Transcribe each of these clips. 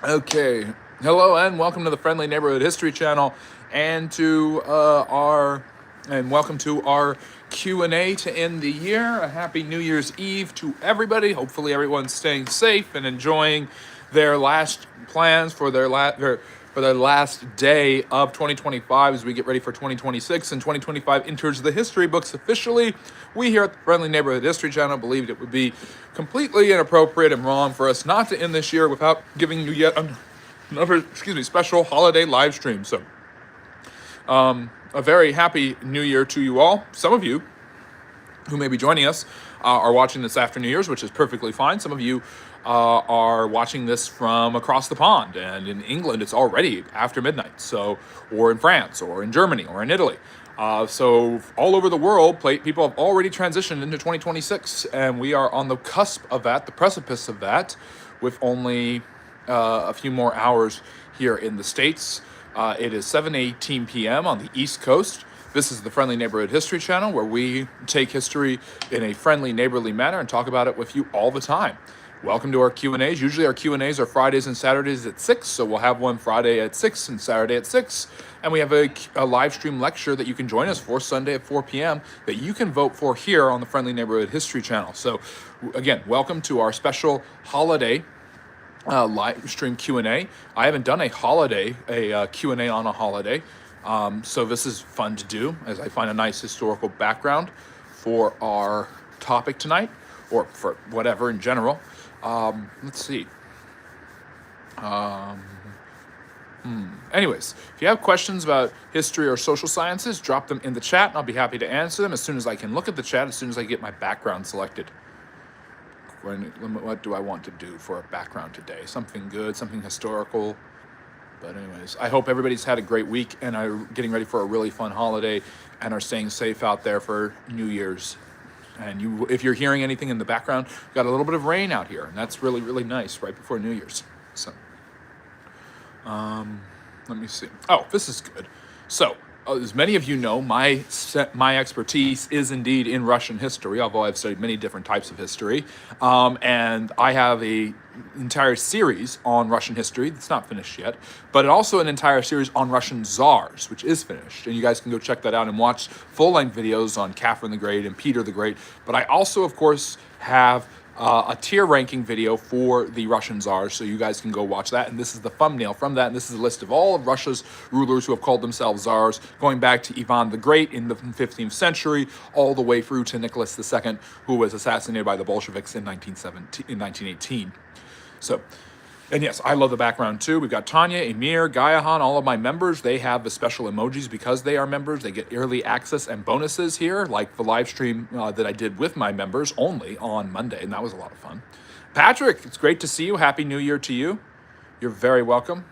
Okay, hello and welcome to the Friendly Neighborhood History Channel, and welcome to our Q&A to end the year. A happy New Year's Eve to everybody. Hopefully everyone's staying safe and enjoying their last plans for their last day of 2025 as we get ready for 2026 and 2025 enters the history books officially. We here at the Friendly Neighborhood History Channel believed it would be completely inappropriate and wrong for us not to end this year without giving you yet another special holiday live stream. So a very happy New Year to you all. Some of you who may be joining us are watching this after New Year's, which is perfectly fine. Some of you are watching this from across the pond, and in England it's already after midnight, so, or in France, or in Germany, or in Italy. So all over the world, people have already transitioned into 2026, and we are on the cusp of that, the precipice of that, with only a few more hours here in the States. It is 7:18 p.m. on the East Coast. This is the Friendly Neighborhood History Channel, where we take history in a friendly, neighborly manner and talk about it with you all the time. Welcome to our Q&As. Usually our Q&As are Fridays and Saturdays at 6, so we'll have one Friday at 6 and Saturday at 6. And we have a live stream lecture that you can join us for Sunday at 4 p.m. that you can vote for here on the Friendly Neighborhood History Channel. So again, welcome to our special holiday live stream Q&A. I haven't done a Q&A on a holiday. So this is fun to do as I find a nice historical background for our topic tonight, or for whatever in general. Let's see. Anyways, if you have questions about history or social sciences, drop them in the chat and I'll be happy to answer them as soon as I can look at the chat, as soon as I get my background selected. What do I want to do for a background today? Something good, something historical. But anyways, I hope everybody's had a great week and are getting ready for a really fun holiday and are staying safe out there for New Year's. And if you're hearing anything in the background, we've got a little bit of rain out here, and that's really, really nice right before New Year's. So, let me see. Oh, this is good. So, as many of you know, my expertise is indeed in Russian history, although I've studied many different types of history. And I have an entire series on Russian history that's not finished yet, but also an entire series on Russian czars, which is finished. And you guys can go check that out and watch full-length videos on Catherine the Great and Peter the Great. But I also, of course, have a tier ranking video for the Russian czars, so you guys can go watch that. And this is the thumbnail from that, and this is a list of all of Russia's rulers who have called themselves czars, going back to Ivan the Great in the 15th century, all the way through to Nicholas II, who was assassinated by the Bolsheviks in 1918. So, and yes, I love the background too. We've got Tanya, Emir, Gayahan, all of my members. They have the special emojis because they are members. They get early access and bonuses here, like the live stream that I did with my members only on Monday, and that was a lot of fun. Patrick, it's great to see you. Happy New Year to you. You're very welcome.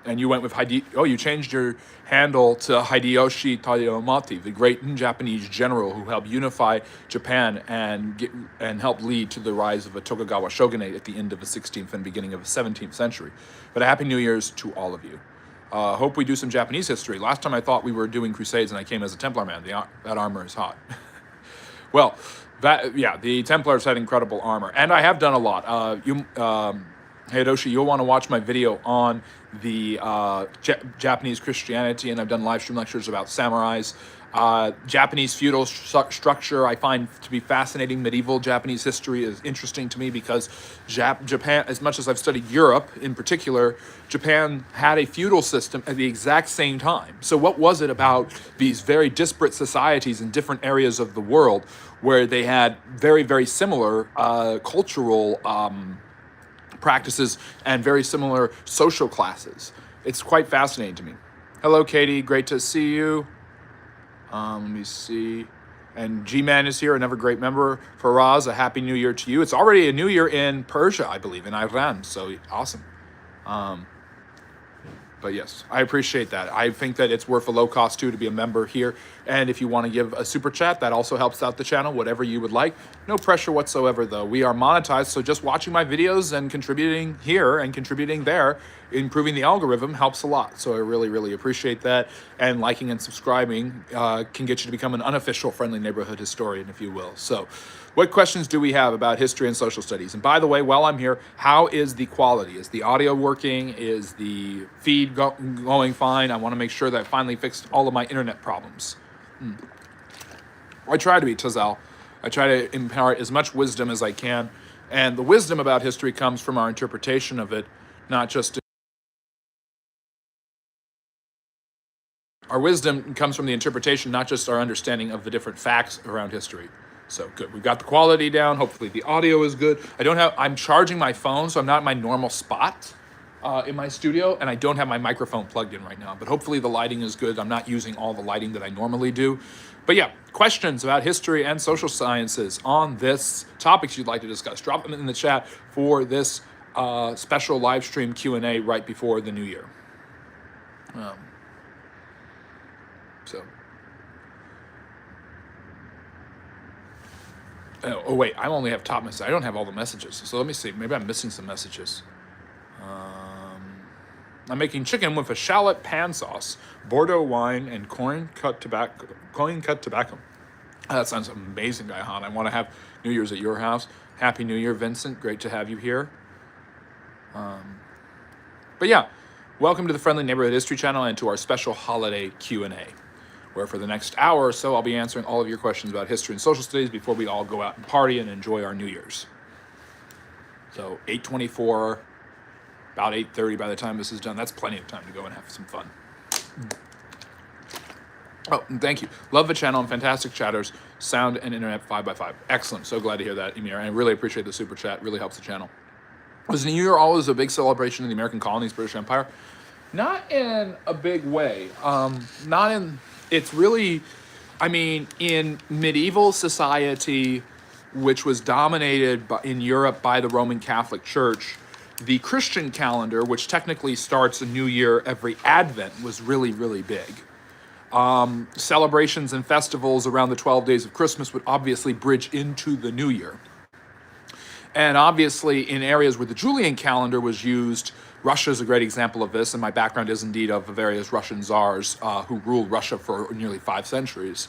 And you went with you changed your handle to Hideyoshi Toyotomi, the great Japanese general who helped unify Japan and help lead to the rise of a Tokugawa shogunate at the end of the 16th and beginning of the 17th century. But a happy New Year's to all of you. Hope we do some Japanese history. Last time I thought we were doing Crusades and I came as a Templar man. That armor is hot. Well, the Templars had incredible armor. And I have done a lot. Hideyoshi, you'll want to watch my video on the Japanese Christianity, and I've done live stream lectures about samurais. Japanese feudal structure I find to be fascinating. Medieval Japanese history is interesting to me because Japan, as much as I've studied Europe in particular, Japan had a feudal system at the exact same time. So what was it about these very disparate societies in different areas of the world where they had very, very similar cultural practices and very similar social classes? It's quite fascinating to me. Hello, Katie. Great to see you. Let me see. And G-Man is here, another great member. Faraz, a happy new year to you. It's already a new year in Persia, I believe, in Iran. So awesome. But yes, I appreciate that. I think that it's worth a low cost too to be a member here. And if you want to give a super chat, that also helps out the channel, whatever you would like. No pressure whatsoever though. We are monetized, so just watching my videos and contributing here and contributing there, improving the algorithm helps a lot. So I really, really appreciate that. And liking and subscribing can get you to become an unofficial Friendly Neighborhood historian, if you will. So What questions do we have about history and social studies? And by the way, while I'm here, how is the quality? Is the audio working? Is the feed going fine? I want to make sure that I finally fixed all of my internet problems. I try to be, Tazal. I try to impart as much wisdom as I can. And the wisdom about history comes from our interpretation of it, not just... Our wisdom comes from the interpretation, not just our understanding of the different facts around history. So good. We've got the quality down. Hopefully the audio is good. I'm charging my phone, so I'm not in my normal spot in my studio, and I don't have my microphone plugged in right now. But hopefully the lighting is good. I'm not using all the lighting that I normally do. But yeah, questions about history and social sciences on this topics you'd like to discuss, drop them in the chat for this special live stream Q&A right before the new year. Oh wait, I only have top messages. I don't have all the messages. So let me see. Maybe I'm missing some messages. I'm making chicken with a shallot pan sauce, Bordeaux wine, and coin cut tobacco. That sounds amazing, Gaihan. I want to have New Year's at your house. Happy New Year, Vincent. Great to have you here. But yeah, welcome to the Friendly Neighborhood History Channel and to our special holiday Q&A, where for the next hour or so, I'll be answering all of your questions about history and social studies before we all go out and party and enjoy our New Year's. So 8:24, about 8:30 by the time this is done. That's plenty of time to go and have some fun. Oh, and thank you. Love the channel and fantastic chatters. Sound and internet 5x5. Excellent. So glad to hear that, Emir. And I really appreciate the super chat. Really helps the channel. Was New Year always a big celebration in the American colonies, British Empire? Not in a big way. It's really, in medieval society, which was dominated in Europe by the Roman Catholic Church, the Christian calendar, which technically starts a new year every Advent, was really, really big. Celebrations and festivals around the 12 days of Christmas would obviously bridge into the new year. And obviously, in areas where the Julian calendar was used, Russia is a great example of this, and my background is indeed of the various Russian czars who ruled Russia for nearly 5 centuries.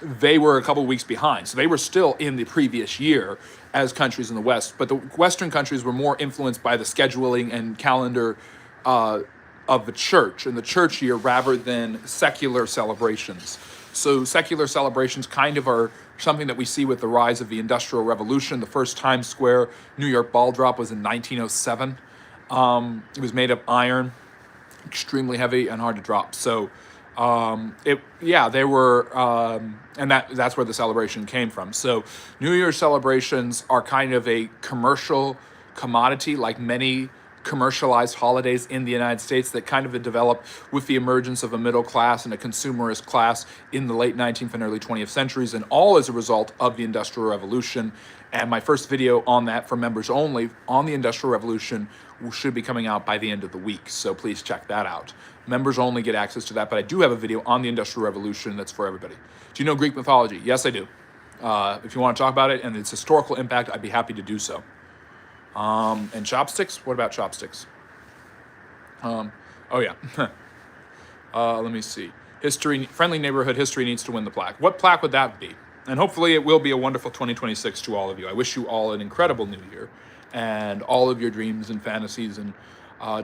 They were a couple weeks behind, so they were still in the previous year as countries in the West, but the Western countries were more influenced by the scheduling and calendar of the church, and the church year, rather than secular celebrations. So secular celebrations kind of are something that we see with the rise of the Industrial Revolution. The first Times Square New York ball drop was in 1907. It was made of iron, extremely heavy and hard to drop. So they were, and that's where the celebration came from. So New Year's celebrations are kind of a commercial commodity, like many commercialized holidays in the United States that kind of developed with the emergence of a middle class and a consumerist class in the late 19th and early 20th centuries, and all as a result of the Industrial Revolution. And my first video on that for members only on the Industrial Revolution should be coming out by the end of the week, so please check that out. Members only get access to that, but I do have a video on the Industrial Revolution that's for everybody. Do you know Greek mythology? Yes, I do. If you want to talk about it and its historical impact, I'd be happy to do so. And chopsticks? What about chopsticks? Oh yeah. Let me see. Friendly Neighborhood History needs to win the plaque. What plaque would that be? And hopefully it will be a wonderful 2026 to all of you. I wish you all an incredible new year and all of your dreams and fantasies and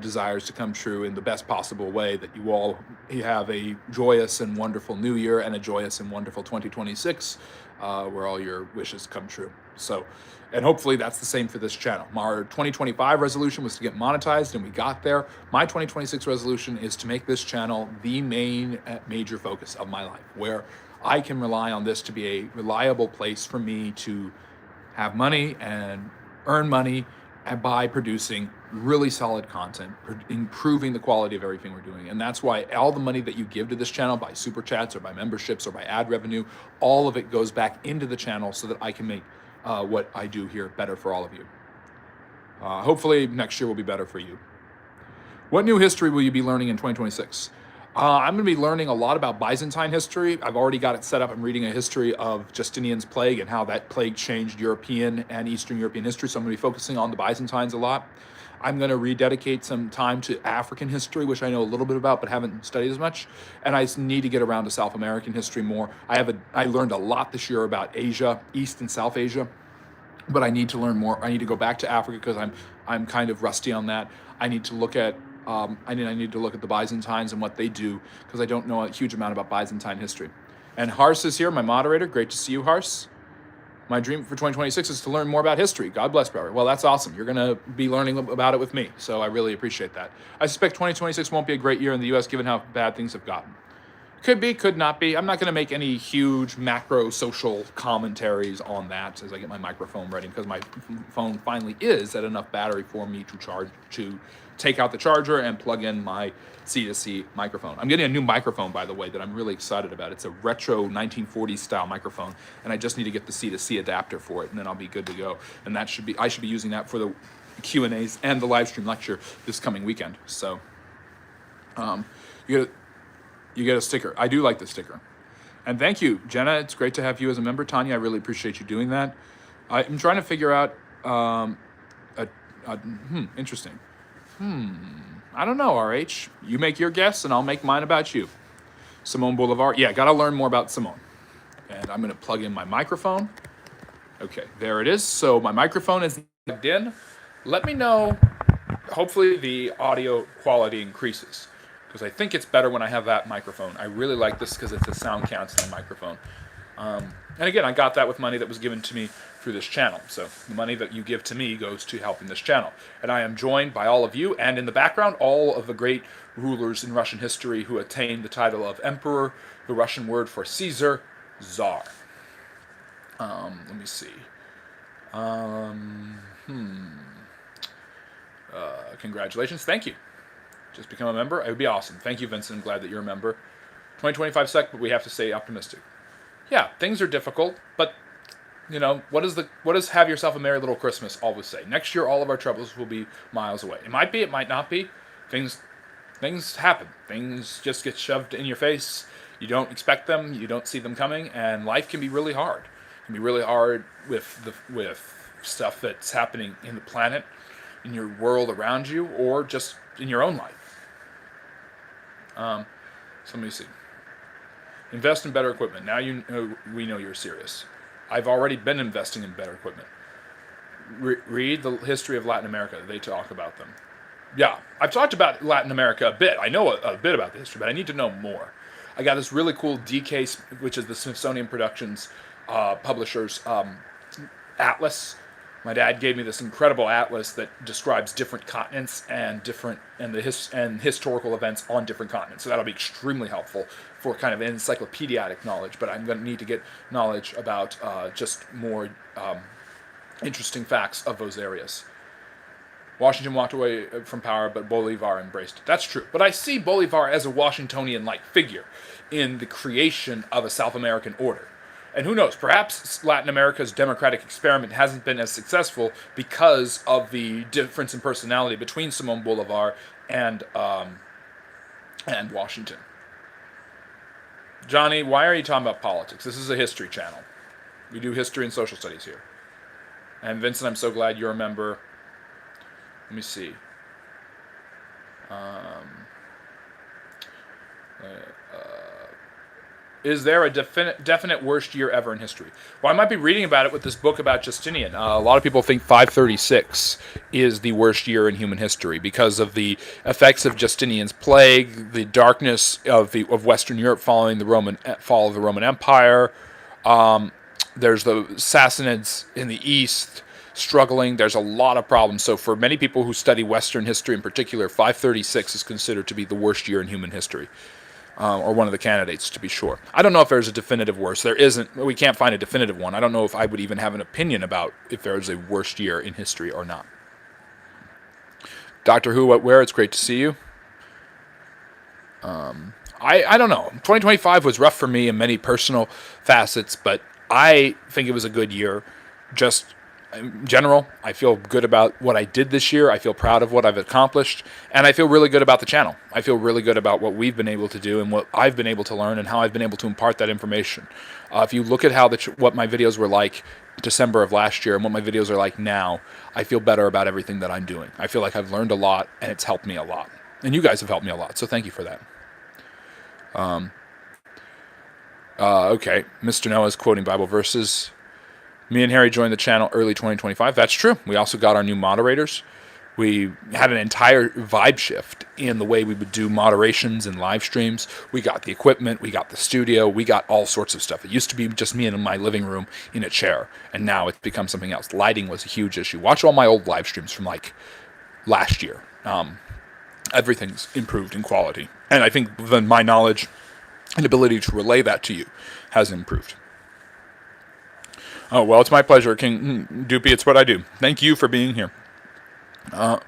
desires to come true in the best possible way, that you all have a joyous and wonderful new year and a joyous and wonderful 2026 where all your wishes come true. So, and hopefully that's the same for this channel. Our 2025 resolution was to get monetized, and we got there. My 2026 resolution is to make this channel the major focus of my life, where I can rely on this to be a reliable place for me to have money and earn money and by producing really solid content, improving the quality of everything we're doing. And that's why all the money that you give to this channel by super chats or by memberships or by ad revenue, all of it goes back into the channel so that I can make what I do here better for all of you. Hopefully next year will be better for you. What new history will you be learning in 2026? I'm going to be learning a lot about Byzantine history. I've already got it set up. I'm reading a history of Justinian's plague and how that plague changed European and Eastern European history. So I'm going to be focusing on the Byzantines a lot. I'm going to rededicate some time to African history, which I know a little bit about but haven't studied as much. And I need to get around to South American history more. I learned a lot this year about Asia, East and South Asia, but I need to learn more. I need to go back to Africa because I'm kind of rusty on that. I need to look at I need to look at the Byzantines and what they do because I don't know a huge amount about Byzantine history. And Hars is here, my moderator. Great to see you, Hars. My dream for 2026 is to learn more about history. God bless, brother. Well, that's awesome. You're going to be learning about it with me, so I really appreciate that. I suspect 2026 won't be a great year in the U.S. given how bad things have gotten. Could be, could not be. I'm not going to make any huge macro social commentaries on that as I get my microphone ready because my phone finally is at enough battery for me to take out the charger and plug in my C2C microphone. I'm getting a new microphone, by the way, that I'm really excited about. It's a retro 1940s style microphone, and I just need to get the C2C adapter for it, and then I'll be good to go. And I should be using that for the Q&As and the live stream lecture this coming weekend. So, you get a sticker. I do like the sticker. And thank you, Jenna. It's great to have you as a member. Tanya, I really appreciate you doing that. I'm trying to figure out, interesting. I don't know, RH. You make your guess and I'll make mine about you. Simone Bolivar. Yeah, got to learn more about Simone. And I'm going to plug in my microphone. Okay, there it is. So my microphone is plugged in. Let me know, hopefully the audio quality increases. Because I think it's better when I have that microphone. I really like this because it's a sound canceling microphone. And again, I got that with money that was given to me through this channel. So the money that you give to me goes to helping this channel. And I am joined by all of you, and in the background, all of the great rulers in Russian history who attained the title of emperor, the Russian word for Caesar, Tsar. Let me see. Congratulations. Thank you. Just become a member. It would be awesome. Thank you, Vincent. I'm glad that you're a member. 2025 sec, but we have to stay optimistic. Yeah, things are difficult, but what does have yourself a merry little Christmas always say? Next year, all of our troubles will be miles away. It might be, it might not be. Things happen. Things just get shoved in your face. You don't expect them. You don't see them coming, and life can be really hard. It can be really hard with stuff that's happening in the planet, in your world around you, or just in your own life. So let me see. Invest in better equipment. Now we know you're serious. I've already been investing in better equipment. Read the history of Latin America. They talk about them. Yeah, I've talked about Latin America a bit. I know a bit about the history, but I need to know more. I got this really cool DK, which is the Smithsonian Productions publishers atlas. My dad gave me this incredible atlas that describes different continents and historical events on different continents. So that'll be extremely helpful for kind of encyclopedic knowledge. But I'm going to need to get knowledge about just more interesting facts of those areas. Washington walked away from power, but Bolivar embraced it. That's true. But I see Bolivar as a Washingtonian-like figure in the creation of a South American order. And who knows, perhaps Latin America's democratic experiment hasn't been as successful because of the difference in personality between Simón Bolívar and Washington. Johnny, why are you talking about politics? This is a history channel. We do history and social studies here. And Vincent, I'm so glad you're a member. Let me see. Is there a definite worst year ever in history? Well, I might be reading about it with this book about Justinian. A lot of people think 536 is the worst year in human history because of the effects of Justinian's plague, the darkness of Western Europe following the fall of the Roman Empire. There's the Sassanids in the east struggling. There's a lot of problems. So for many people who study Western history in particular, 536 is considered to be the worst year in human history. Or one of the candidates, to be sure. I don't know if there's a definitive worst. There isn't. We can't find a definitive one. I don't know if I would even have an opinion about if there is a worst year in history or not. Doctor Who, what, where? It's great to see you. I don't know. 2025 was rough for me in many personal facets, but I think it was a good year. Just in general, I feel good about what I did this year. I feel proud of what I've accomplished, and I feel really good about the channel. I feel really good about what we've been able to do and what I've been able to learn and how I've been able to impart that information. If you look at how what my videos were like December of last year and what my videos are like now, I feel better about everything that I'm doing. I feel like I've learned a lot, and it's helped me a lot. And you guys have helped me a lot, so thank you for that. Okay, Mr. Noah is quoting Bible verses. Me and Harry joined the channel early 2025. That's true. We also got our new moderators. We had an entire vibe shift in the way we would do moderations and live streams. We got the equipment, we got the studio, we got all sorts of stuff. It used to be just me in my living room in a chair, and now it's become something else. Lighting was a huge issue. Watch all my old live streams from like last year. Everything's improved in quality. And I think then my knowledge and ability to relay that to you has improved. Oh, well, it's my pleasure, King Doopy. It's what I do. Thank you for being here. Let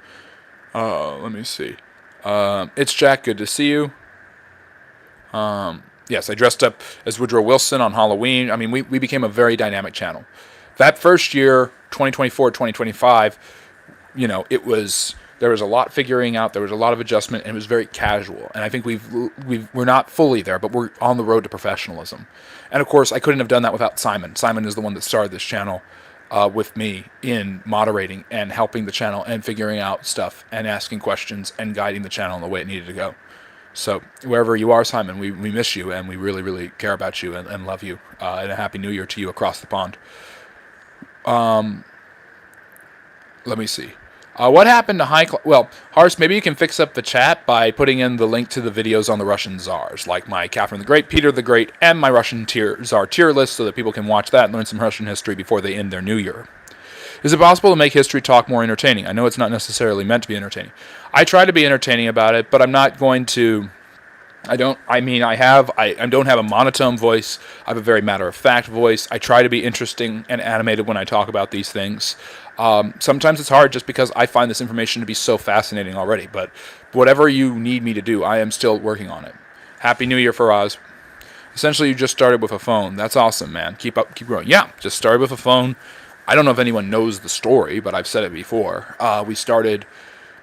me see. It's Jack. Good to see you. Yes, I dressed up as Woodrow Wilson on Halloween. I mean, we became a very dynamic channel. That first year, 2024, 2025, there was a lot figuring out. There was a lot of adjustment, and it was very casual. And I think we're not fully there, but we're on the road to professionalism. And of course, I couldn't have done that without Simon. Simon is the one that started this channel with me in moderating and helping the channel and figuring out stuff and asking questions and guiding the channel in the way it needed to go. So wherever you are, Simon, we miss you, and we really, really care about you and love you. And a Happy New Year to you across the pond. Let me see. What happened to well, Hars, maybe you can fix up the chat by putting in the link to the videos on the Russian czars, like my Catherine the Great, Peter the Great, and my Russian czar tier list, so that people can watch that and learn some Russian history before they end their new year. Is it possible to make history talk more entertaining? I know it's not necessarily meant to be entertaining. I try to be entertaining about it, but I'm not going to... I don't have a monotone voice. I have a very matter-of-fact voice. I try to be interesting and animated when I talk about these things. Sometimes it's hard just because I find this information to be so fascinating already. But whatever you need me to do, I am still working on it. Happy New Year, Faraz. Essentially, you just started with a phone. That's awesome, man. Keep growing. Yeah, just started with a phone. I don't know if anyone knows the story, but I've said it before. We started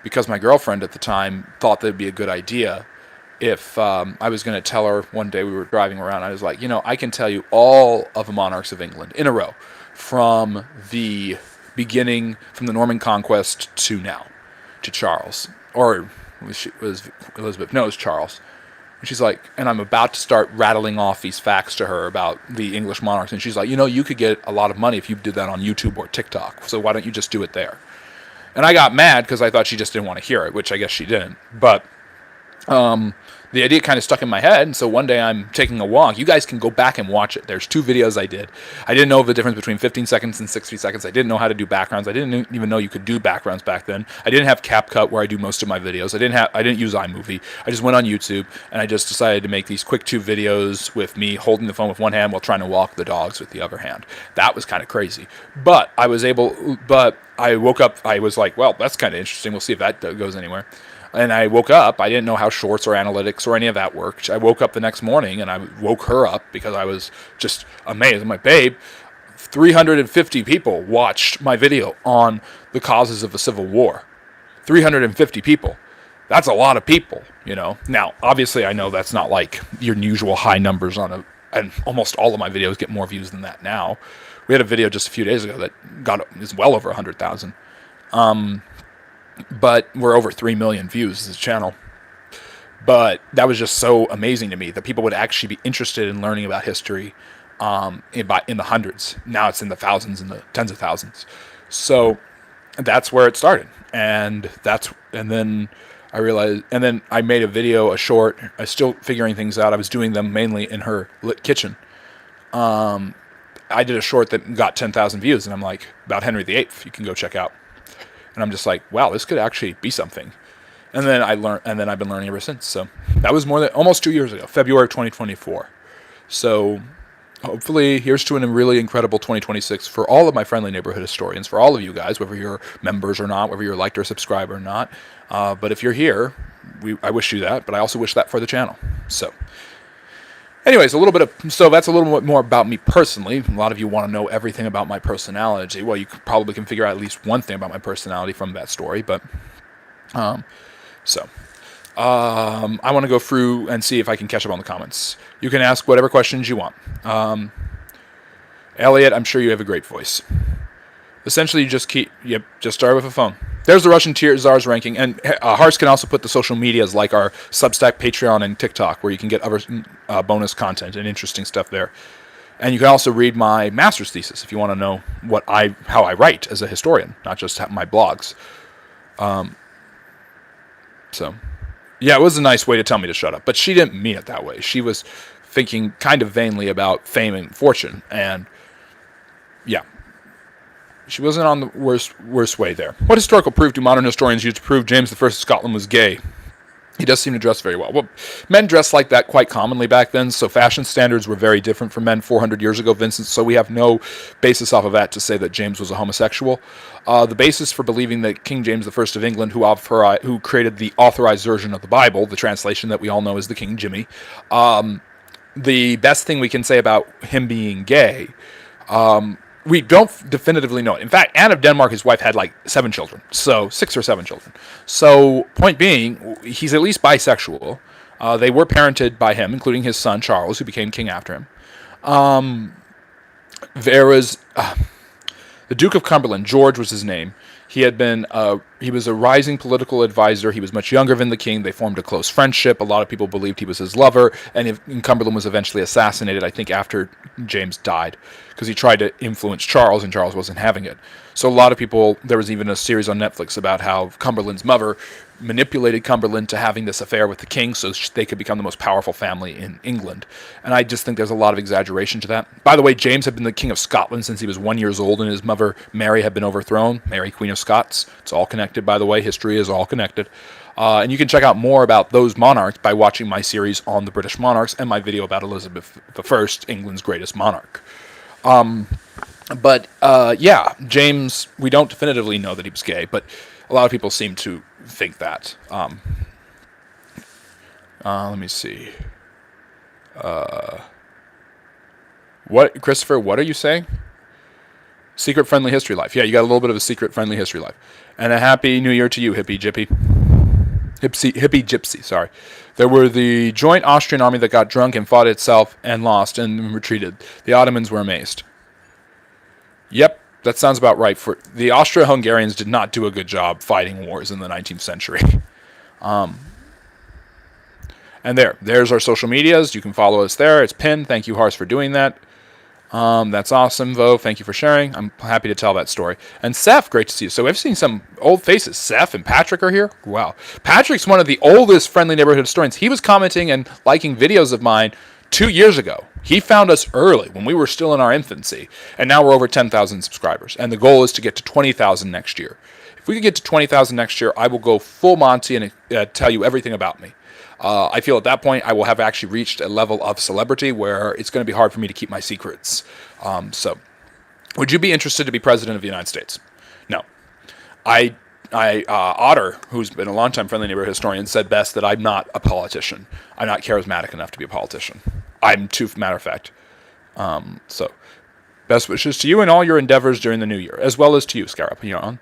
because my girlfriend at the time thought that it'd be a good idea if I was going to tell her one day we were driving around. I was like, I can tell you all of the monarchs of England in a row, from the beginning, from the Norman Conquest to now, to Charles. Or was Elizabeth? No, it was Charles. And she's like, and I'm about to start rattling off these facts to her about the English monarchs. And she's like, you could get a lot of money if you did that on YouTube or TikTok. So why don't you just do it there? And I got mad because I thought she just didn't want to hear it, which I guess she didn't. But the idea kind of stuck in my head, and so one day I'm taking a walk. You guys can go back and watch it. There's 2 videos I did. I didn't know the difference between 15 seconds and 60 seconds. I didn't know how to do backgrounds. I didn't even know you could do backgrounds back then. I didn't have CapCut where I do most of my videos. I didn't use iMovie. I just went on YouTube, and I just decided to make these quick 2 videos with me holding the phone with one hand while trying to walk the dogs with the other hand. That was kind of crazy. But I woke up, I was like, well, that's kind of interesting. We'll see if that goes anywhere. And I woke up, I didn't know how shorts or analytics or any of that worked. I woke up the next morning, and I woke her up because I was just amazed. I'm like, babe, 350 people watched my video on the causes of the Civil War. 350 people. That's a lot of people, Now, obviously, I know that's not like your usual high numbers and almost all of my videos get more views than that now. We had a video just a few days ago that is well over 100,000. But we're over 3 million views as a channel. But that was just so amazing to me that people would actually be interested in learning about history in the hundreds. Now it's in the thousands and the tens of thousands. So that's where it started. And then I realized, and then I made a short. I was still figuring things out. I was doing them mainly in her lit kitchen. I did a short that got 10,000 views, and I'm like, about Henry VIII, you can go check out. And I'm just like, wow, this could actually be something. And then I've been learning ever since. So that was almost 2 years ago, February of 2024. So hopefully here's to a really incredible 2026 for all of my friendly neighborhood historians, for all of you guys, whether you're members or not, whether you're liked or subscribed or not. But if you're here, I wish you that, but I also wish that for the channel. So anyways, so that's a little bit more about me personally. A lot of you want to know everything about my personality. Well, you probably can figure out at least one thing about my personality from that story, but I want to go through and see if I can catch up on the comments. You can ask whatever questions you want. Elliot, I'm sure you have a great voice. Essentially, you just start with a phone. There's the Russian Tsar's ranking, and Harsh can also put the social medias like our Substack, Patreon, and TikTok, where you can get other bonus content and interesting stuff there. And you can also read my master's thesis if you want to know how I write as a historian, not just my blogs. So, yeah, it was a nice way to tell me to shut up, but she didn't mean it that way. She was thinking kind of vainly about fame and fortune, and yeah. She wasn't on the worst way there. What historical proof do modern historians use to prove James I of Scotland was gay? He does seem to dress very well. Well, men dressed like that quite commonly back then, so fashion standards were very different for men 400 years ago, Vincent, so we have no basis off of that to say that James was a homosexual. The basis for believing that King James I of England, who created the authorized version of the Bible, the translation that we all know as the King Jimmy, the best thing we can say about him being gay, we don't definitively know it. In fact, Anne of Denmark, his wife, had like 7 children. So 6 or 7 children. So point being, he's at least bisexual. They were parented by him, including his son, Charles, who became king after him. There was the Duke of Cumberland. George was his name. He was a rising political advisor. He was much younger than the king. They formed a close friendship. A lot of people believed he was his lover, and Cumberland was eventually assassinated, I think, after James died, because he tried to influence Charles, and Charles wasn't having it. So a lot of people, there was even a series on Netflix about how Cumberland's mother manipulated Cumberland to having this affair with the king so they could become the most powerful family in England. And I just think there's a lot of exaggeration to that. By the way, James had been the king of Scotland since he was 1 year old, and his mother, Mary, had been overthrown. Mary, Queen of Scots. It's all connected, by the way. History is all connected. And you can check out more about those monarchs by watching my series on the British monarchs and my video about Elizabeth I, England's greatest monarch. Yeah, James, we don't definitively know that he was gay, but a lot of people seem to think that. Let me see. Christopher, what are you saying? Secret friendly history life. Yeah, you got a little bit of a secret friendly history life. And a happy new year to you, hippie gypsy, sorry. There were the joint Austrian army that got drunk and fought itself and lost and retreated. The Ottomans were amazed. Yep, that sounds about right. For the Austro-Hungarians did not do a good job fighting wars in the 19th century. And there's our social medias. You can follow us there. It's pinned. Thank you, Hars, for doing that. That's awesome, Vo. Thank you for sharing. I'm happy to tell that story. And Seth, great to see you. So I've seen some old faces. Seth and Patrick are here. Wow. Patrick's one of the oldest friendly neighborhood historians. He was commenting and liking videos of mine 2 years ago. He found us early when we were still in our infancy. And now we're over 10,000 subscribers. And the goal is to get to 20,000 next year. If we can get to 20,000 next year, I will go full Monty and tell you everything about me. I feel at that point I will have actually reached a level of celebrity where it's going to be hard for me to keep my secrets. So, would you be interested to be president of the United States? No. Otter, who's been a longtime friendly neighborhood historian, said best that I'm not a politician. I'm not charismatic enough to be a politician. I'm too matter of fact. So, best wishes to you and all your endeavors during the new year, as well as to you, Scarab. You're on.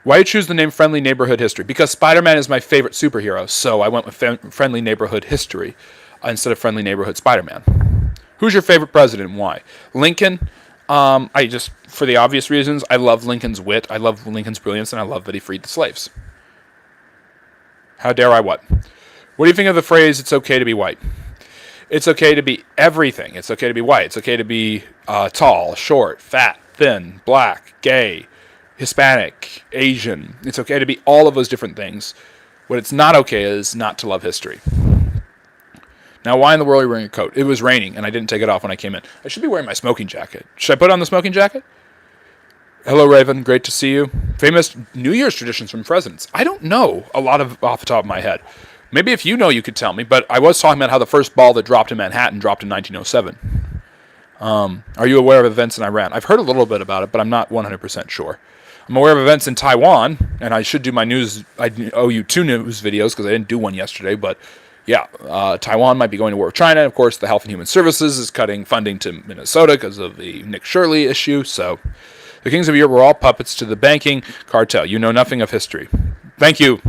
Why you choose the name Friendly Neighborhood History? Because Spider-Man is my favorite superhero, so I went with Friendly Neighborhood History instead of Friendly Neighborhood Spider-Man. Who's your favorite president and why? Lincoln. For the obvious reasons, I love Lincoln's wit, I love Lincoln's brilliance, and I love that he freed the slaves. How dare I what? What do you think of the phrase, it's okay to be white? It's okay to be everything. It's okay to be white. It's okay to be tall, short, fat, thin, black, gay, Hispanic, Asian. It's okay to be all of those different things. What it's not okay is not to love history. Now, why in the world are you wearing a coat? It was raining, and I didn't take it off when I came in. I should be wearing my smoking jacket. Should I put on the smoking jacket? Hello, Raven. Great to see you. Famous New Year's traditions from presidents. I don't know a lot of off the top of my head. Maybe if you know, you could tell me, but I was talking about how the first ball that dropped in Manhattan dropped in 1907. Are you aware of events in Iran? I've heard a little bit about it, but I'm not 100% sure. I'm aware of events in Taiwan, and I should do my news. I owe you 2 news videos because I didn't do one yesterday, but yeah, Taiwan might be going to war with China. Of course, the Health and Human Services is cutting funding to Minnesota because of the Nick Shirley issue. So the kings of Europe were all puppets to the banking cartel. You know nothing of history. Thank you.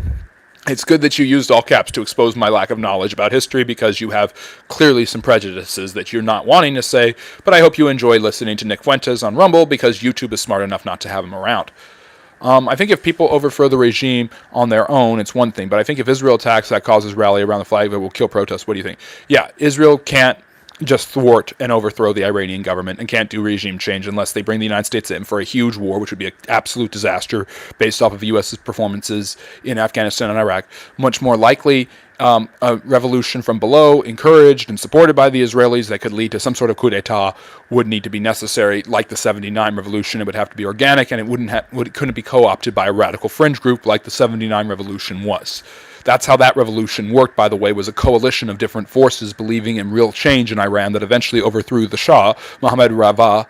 It's good that you used all caps to expose my lack of knowledge about history, because you have clearly some prejudices that you're not wanting to say, but I hope you enjoy listening to Nick Fuentes on Rumble, because YouTube is smart enough not to have him around. I think if people overthrow the regime on their own, it's one thing, but I think if Israel attacks, that causes rally around the flag that will kill protests. What do you think? Yeah, Israel can't just thwart and overthrow the Iranian government and can't do regime change unless they bring the United States in for a huge war, which would be an absolute disaster based off of the U.S.'s performances in Afghanistan and Iraq. Much more likely, a revolution from below, encouraged and supported by the Israelis, that could lead to some sort of coup d'etat, would need to be necessary. Like the '79 revolution, it would have to be organic, and it couldn't be co-opted by a radical fringe group like the '79 revolution was. That's how that revolution worked, by the way, was a coalition of different forces believing in real change in Iran that eventually overthrew the Shah, Mohammad Rava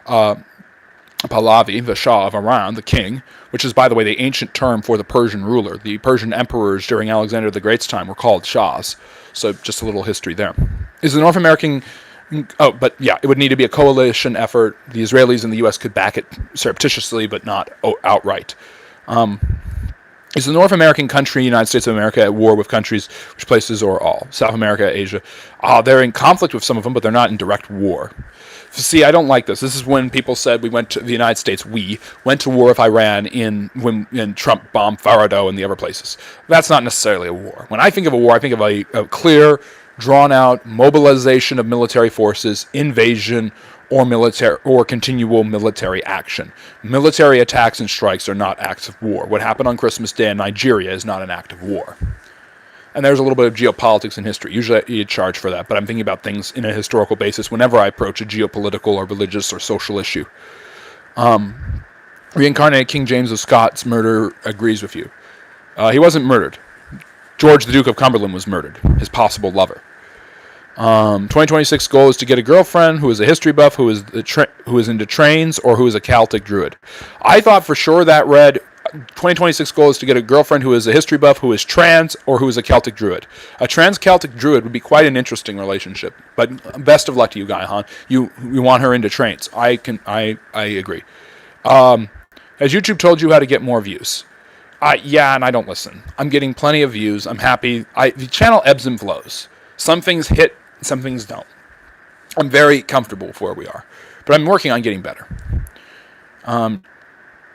Pahlavi, the Shah of Iran, the king, which is, by the way, the ancient term for the Persian ruler. The Persian emperors during Alexander the Great's time were called Shahs. So just a little history there. Is the North American... Oh, but yeah, it would need to be a coalition effort. The Israelis and the U.S. could back it surreptitiously, but not outright. Is the North American country, United States of America, at war with countries, which places, or all? South America, Asia. They're in conflict with some of them, but they're not in direct war. See, I don't like this. This is when people said we went to the United States, we went to war with Iran when Trump bombed Farado and the other places. That's not necessarily a war. When I think of a war, I think of a clear, drawn-out mobilization of military forces, invasion, or continual military action. Military attacks and strikes are not acts of war. What happened on Christmas Day in Nigeria is not an act of war. And there's a little bit of geopolitics in history. Usually you charge for that, but I'm thinking about things in a historical basis whenever I approach a geopolitical or religious or social issue. Reincarnated King James of Scots murder agrees with you. He wasn't murdered. George, the Duke of Cumberland, was murdered, his possible lover. 2026 goal is to get a girlfriend who is a history buff, who is into trains, or who is a Celtic druid. I thought for sure that read 2026 goal is to get a girlfriend who is a history buff, who is trans, or who is a Celtic druid. A trans-Celtic druid would be quite an interesting relationship. But best of luck to you, Guy Han. You want her into trains. I agree. Has YouTube told you how to get more views? Yeah, and I don't listen. I'm getting plenty of views. I'm happy. The channel ebbs and flows. Some things hit, some things don't. I'm very comfortable with where we are. But I'm working on getting better.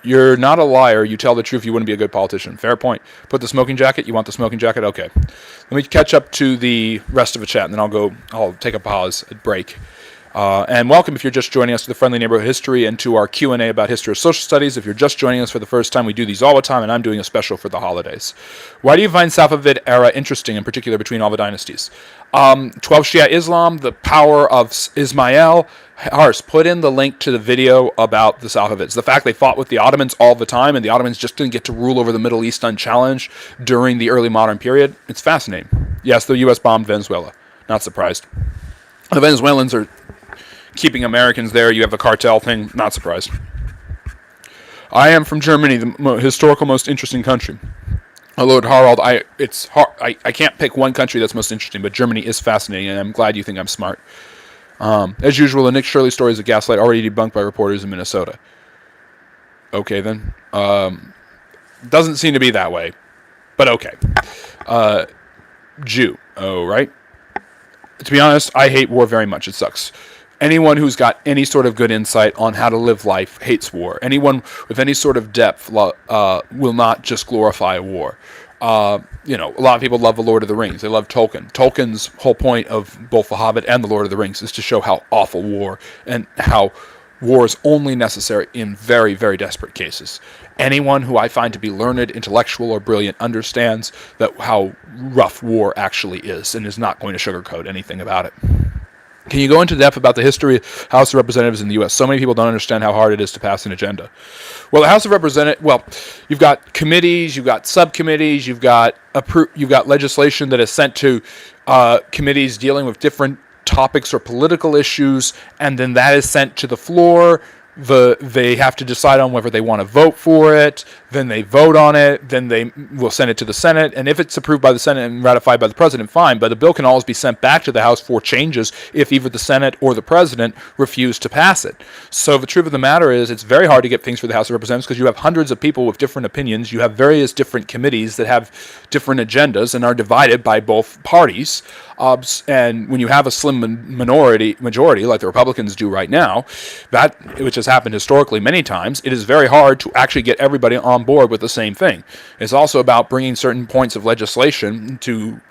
You're not a liar. You tell the truth. You wouldn't be a good politician. Fair point. Put the smoking jacket. You want the smoking jacket? Okay. Let me catch up to the rest of the chat, and then I'll take a pause, a break. And welcome if you're just joining us to the Friendly Neighborhood History and to our Q&A about history of social studies. If you're just joining us for the first time, we do these all the time, and I'm doing a special for the holidays. Why do you find Safavid era interesting, in particular between all the dynasties? 12 Shia Islam, the power of Ismail. Hars, put in the link to the video about the Safavids. The fact they fought with the Ottomans all the time, and the Ottomans just didn't get to rule over the Middle East unchallenged during the early modern period. It's fascinating. Yes, the U.S. bombed Venezuela. Not surprised. The Venezuelans are keeping Americans there. You have the cartel thing. Not surprised. I am from Germany, the historical most interesting country. Lord Harald, I can't pick one country that's most interesting, but Germany is fascinating, and I'm glad you think I'm smart. As usual, the Nick Shirley stories of gaslight already debunked by reporters in Minnesota. Okay, then. Doesn't seem to be that way, but okay. Jew. Oh, right. To be honest, I hate war very much. It sucks. Anyone who's got any sort of good insight on how to live life hates war. Anyone with any sort of depth will not just glorify war. A lot of people love The Lord of the Rings. They love Tolkien. Tolkien's whole point of both The Hobbit and The Lord of the Rings is to show how awful war and how war is only necessary in very, very desperate cases. Anyone who I find to be learned, intellectual, or brilliant understands how rough war actually is and is not going to sugarcoat anything about it. Can you go into depth about the history of House of Representatives in the U.S.? So many people don't understand how hard it is to pass an agenda. Well, the House of Representatives, you've got committees, you've got subcommittees, you've got legislation that is sent to committees dealing with different topics or political issues, and then that is sent to the floor they have to decide on whether they want to vote for it, then they vote on it, then they will send it to the Senate, and if it's approved by the Senate and ratified by the President, fine, but a bill can always be sent back to the House for changes if either the Senate or the President refuse to pass it. So the truth of the matter is it's very hard to get things for the House of Representatives because you have hundreds of people with different opinions, you have various different committees that have different agendas and are divided by both parties. And when you have a slim majority like the Republicans do right now, which has happened historically many times, it is very hard to actually get everybody on board with the same thing. It's also about bringing certain points of legislation to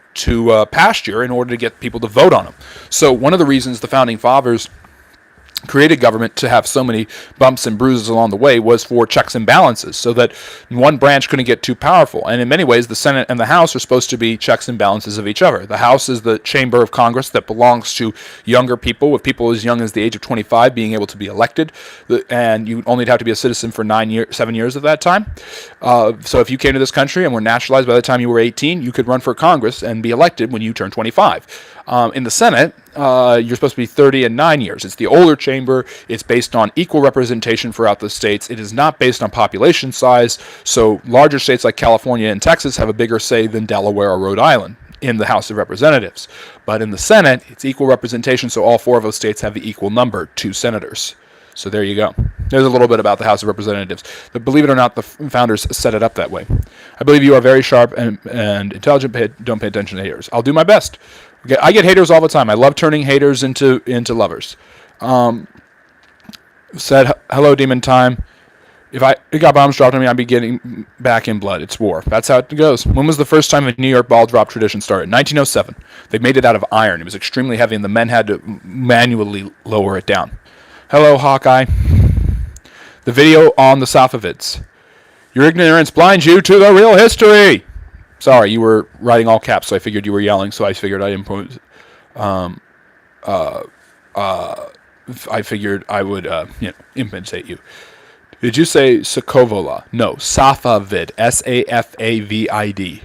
pasture in order to get people to vote on them. So one of the reasons the Founding Fathers created government to have so many bumps and bruises along the way was for checks and balances, so that one branch couldn't get too powerful. And in many ways, the Senate and the House are supposed to be checks and balances of each other. The House is the chamber of Congress that belongs to younger people, with people as young as the age of 25 being able to be elected, and you only have to be a citizen for 7 years of that time. So if you came to this country and were naturalized by the time you were 18, you could run for Congress and be elected when you turn 25. In the Senate, you're supposed to be 30 and 9 years. It's the older chamber. It's based on equal representation throughout the states. It is not based on population size. So larger states like California and Texas have a bigger say than Delaware or Rhode Island in the House of Representatives. But in the Senate, it's equal representation, so all four of those states have the equal number, 2 senators. So there you go. There's a little bit about the House of Representatives. But believe it or not, the founders set it up that way. I believe you are very sharp and intelligent. Don't pay attention to haters. I'll do my best. I get haters all the time. I love turning haters into lovers. Said, hello, Demon Time. If it got bombs dropped on me, I'd be getting back in blood. It's war. That's how it goes. When was the first time a New York ball drop tradition started? 1907. They made it out of iron. It was extremely heavy, and the men had to manually lower it down. Hello, Hawkeye. The video on the Safavids. Your ignorance blinds you to the real history. Sorry, you were writing all caps, so I figured you were yelling, so I figured I'd impose. I figured I would, imitate you. Did you say Sakovola? No, Safavid. Safavid.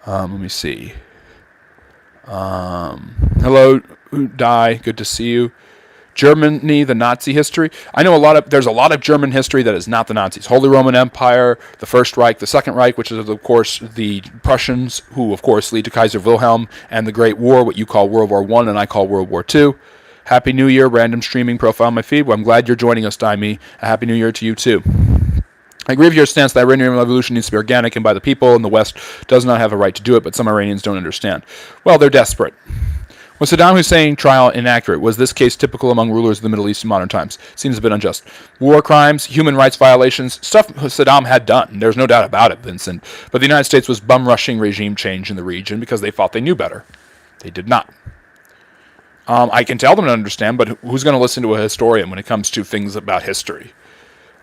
Let me see. Hello, Dai. Good to see you. Germany, the Nazi history. I know there's a lot of German history that is not the Nazis. Holy Roman Empire, the First Reich, the Second Reich, which is, of course, the Prussians, who, of course, lead to Kaiser Wilhelm, and the Great War, what you call World War I and I call World War II. Happy New Year, random streaming profile on my feed. Well, I'm glad you're joining us, Daimi. A Happy New Year to you, too. I agree with your stance that Iranian revolution needs to be organic and by the people, and the West does not have a right to do it, but some Iranians don't understand. Well, they're desperate. Was Saddam Hussein trial inaccurate? Was this case typical among rulers of the Middle East in modern times? Seems a bit unjust. War crimes, human rights violations, stuff Saddam had done. There's no doubt about it, Vincent. But the United States was bum-rushing regime change in the region because they thought they knew better. They did not. I can tell them to understand, but who's going to listen to a historian when it comes to things about history?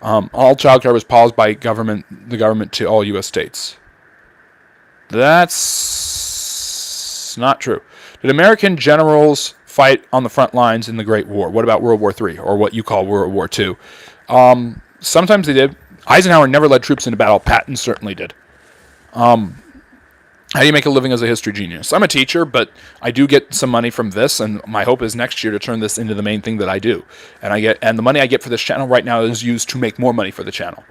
All child care was paused by the government to all U.S. states. That's not true. Did American generals fight on the front lines in the Great War? What about World War III, or what you call World War II? Sometimes they did. Eisenhower never led troops into battle. Patton certainly did. How do you make a living as a history genius? I'm a teacher, but I do get some money from this, and my hope is next year to turn this into the main thing that I do. And the money I get for this channel right now is used to make more money for the channel.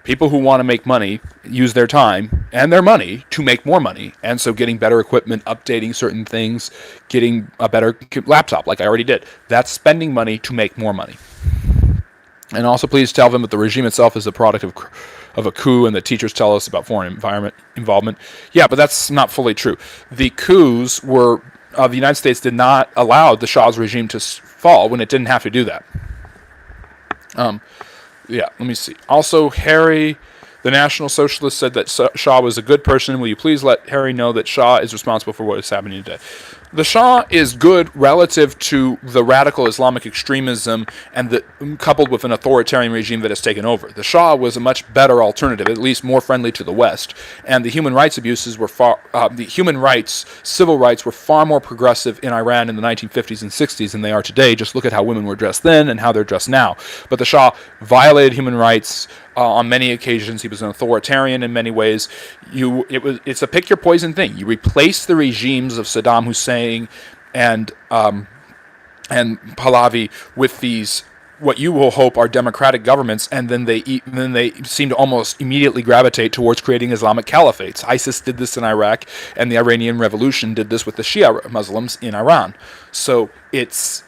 People who want to make money use their time and their money to make more money. And so getting better equipment, updating certain things, getting a better laptop like I already did. That's spending money to make more money. And also please tell them that the regime itself is a product of a coup, and that teachers tell us about foreign involvement. Yeah, but that's not fully true. The coups were, the United States did not allow the Shah's regime to fall when it didn't have to do that. Yeah, let me see. Also, Harry, the National Socialist, said that Shah was a good person. Will you please let Harry know that Shah is responsible for what is happening today? The Shah is good relative to the radical Islamic extremism and coupled with an authoritarian regime that has taken over. The Shah was a much better alternative, at least more friendly to the West. And the human rights abuses were civil rights were far more progressive in Iran in the 1950s and 60s than they are today. Just look at how women were dressed then and how they're dressed now. But the Shah violated human rights on many occasions. He was an authoritarian in many ways. It's a pick your poison thing. You replace the regimes of Saddam Hussein and Pahlavi with these what you will hope are democratic governments, and then they seem to almost immediately gravitate towards creating Islamic caliphates. ISIS did this in Iraq, and the Iranian Revolution did this with the Shia Muslims in Iran. So it's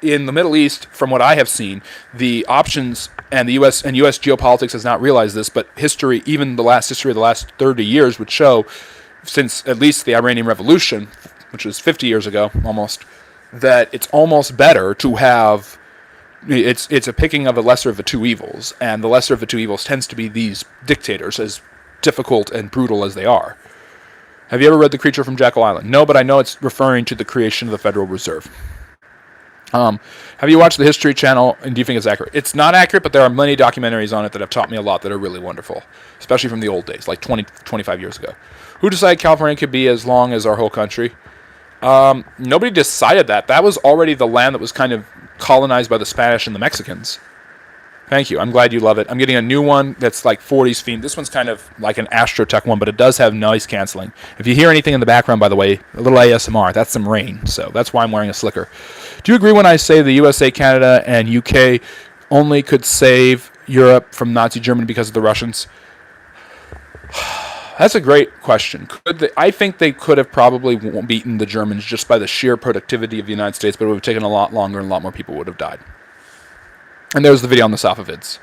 in the Middle East, from what I have seen, the options, and the U.S. geopolitics has not realized this, but history, even the history of the last 30 years, would show, since at least the Iranian Revolution, which was 50 years ago almost, that it's almost better to have. It's a picking of the lesser of the two evils, and the lesser of the two evils tends to be these dictators, as difficult and brutal as they are. Have you ever read The Creature from Jekyll Island? No, but I know it's referring to the creation of the Federal Reserve. Have you watched the History Channel, and do you think it's accurate? It's not accurate, but there are many documentaries on it that have taught me a lot that are really wonderful, especially from the old days, like 25 years ago. Who decided California could be as long as our whole country? Nobody decided that. That was already the land that was kind of colonized by the Spanish and the Mexicans. Thank you. I'm glad you love it. I'm getting a new one that's like 40s themed. This one's kind of like an Astrotech one, but it does have noise canceling. If you hear anything in the background, by the way, a little ASMR, that's some rain. So that's why I'm wearing a slicker. Do you agree when I say the USA, Canada, and UK only could save Europe from Nazi Germany because of the Russians? That's a great question. I think they could have probably beaten the Germans just by the sheer productivity of the United States, but it would have taken a lot longer and a lot more people would have died. And there's the video on the Safavids.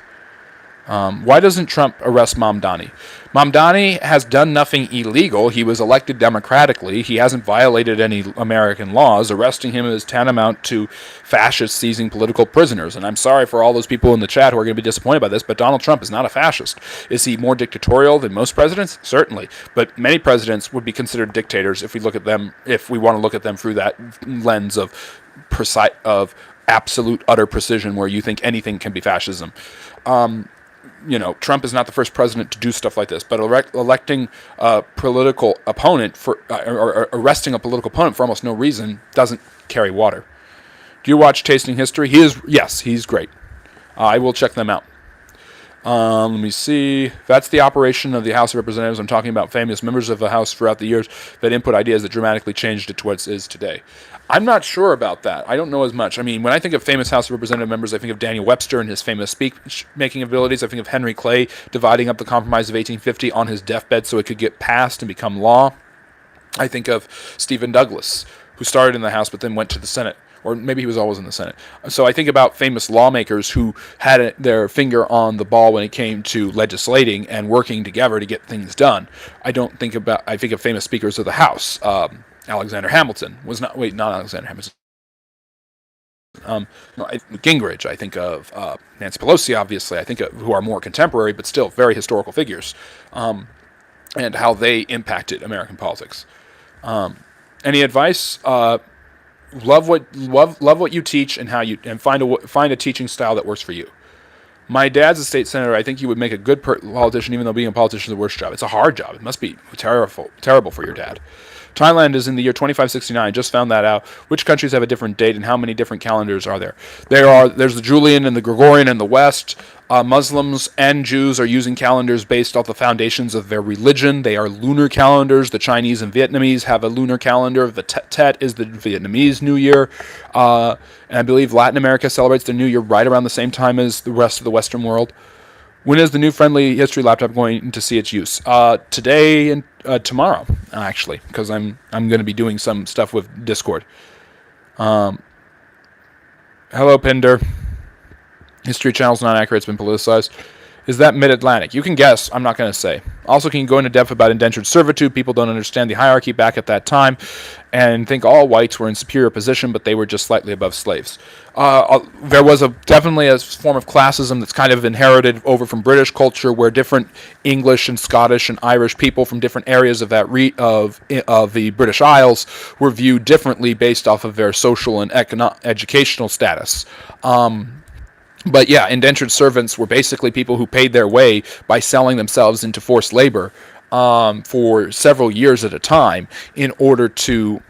Why doesn't Trump arrest Mamdani? Mamdani has done nothing illegal. He was elected democratically. He hasn't violated any American laws. Arresting him is tantamount to fascists seizing political prisoners. And I'm sorry for all those people in the chat who are going to be disappointed by this, but Donald Trump is not a fascist. Is he more dictatorial than most presidents? Certainly. But many presidents would be considered dictators if we want to look at them through that lens of absolute utter precision, where you think anything can be fascism. Trump is not the first president to do stuff like this, but electing a political opponent or arresting a political opponent for almost no reason doesn't carry water. Do you watch Tasting History? Yes, he's great. I will check them out. Let me see. That's the operation of the House of Representatives. I'm talking about famous members of the House throughout the years that input ideas that dramatically changed it to what it is today. I'm not sure about that. I don't know as much. I mean, when I think of famous House of Representative members, I think of Daniel Webster and his famous speech-making abilities. I think of Henry Clay dividing up the Compromise of 1850 on his deathbed so it could get passed and become law. I think of Stephen Douglas, who started in the House but then went to the Senate. Or maybe he was always in the Senate. So I think about famous lawmakers who had their finger on the ball when it came to legislating and working together to get things done. I think of famous speakers of the House. Alexander Hamilton was not Alexander Hamilton. Gingrich. I think of Nancy Pelosi, obviously. I think of who are more contemporary, but still very historical figures, and how they impacted American politics. Any advice? Love what you teach and find a teaching style that works for you. My dad's a state senator. I think you would make a good politician, even though being a politician is the worst job. It's a hard job. It must be terrible for your dad. Thailand is in the year 2569. I just found that out. Which countries have a different date, and how many different calendars are there? There's the Julian and the Gregorian in the West. Muslims and Jews are using calendars based off the foundations of their religion. They are lunar calendars. The Chinese and Vietnamese have a lunar calendar. The Tet is the Vietnamese New Year. And I believe Latin America celebrates their New Year right around the same time as the rest of the Western world. When is the new Friendly History laptop going to see its use? Today and tomorrow, actually, because I'm going to be doing some stuff with Discord. Hello, Pinder. History Channel's not accurate. It's been politicized. Is that Mid-Atlantic? You can guess. I'm not going to say. Also, can you go into depth about indentured servitude? People don't understand the hierarchy back at that time and think all whites were in superior position, but they were just slightly above slaves. There was definitely a form of classism that's kind of inherited over from British culture, where different English and Scottish and Irish people from different areas of the British Isles were viewed differently based off of their social and educational status. But yeah, indentured servants were basically people who paid their way by selling themselves into forced labor for several years at a time in order to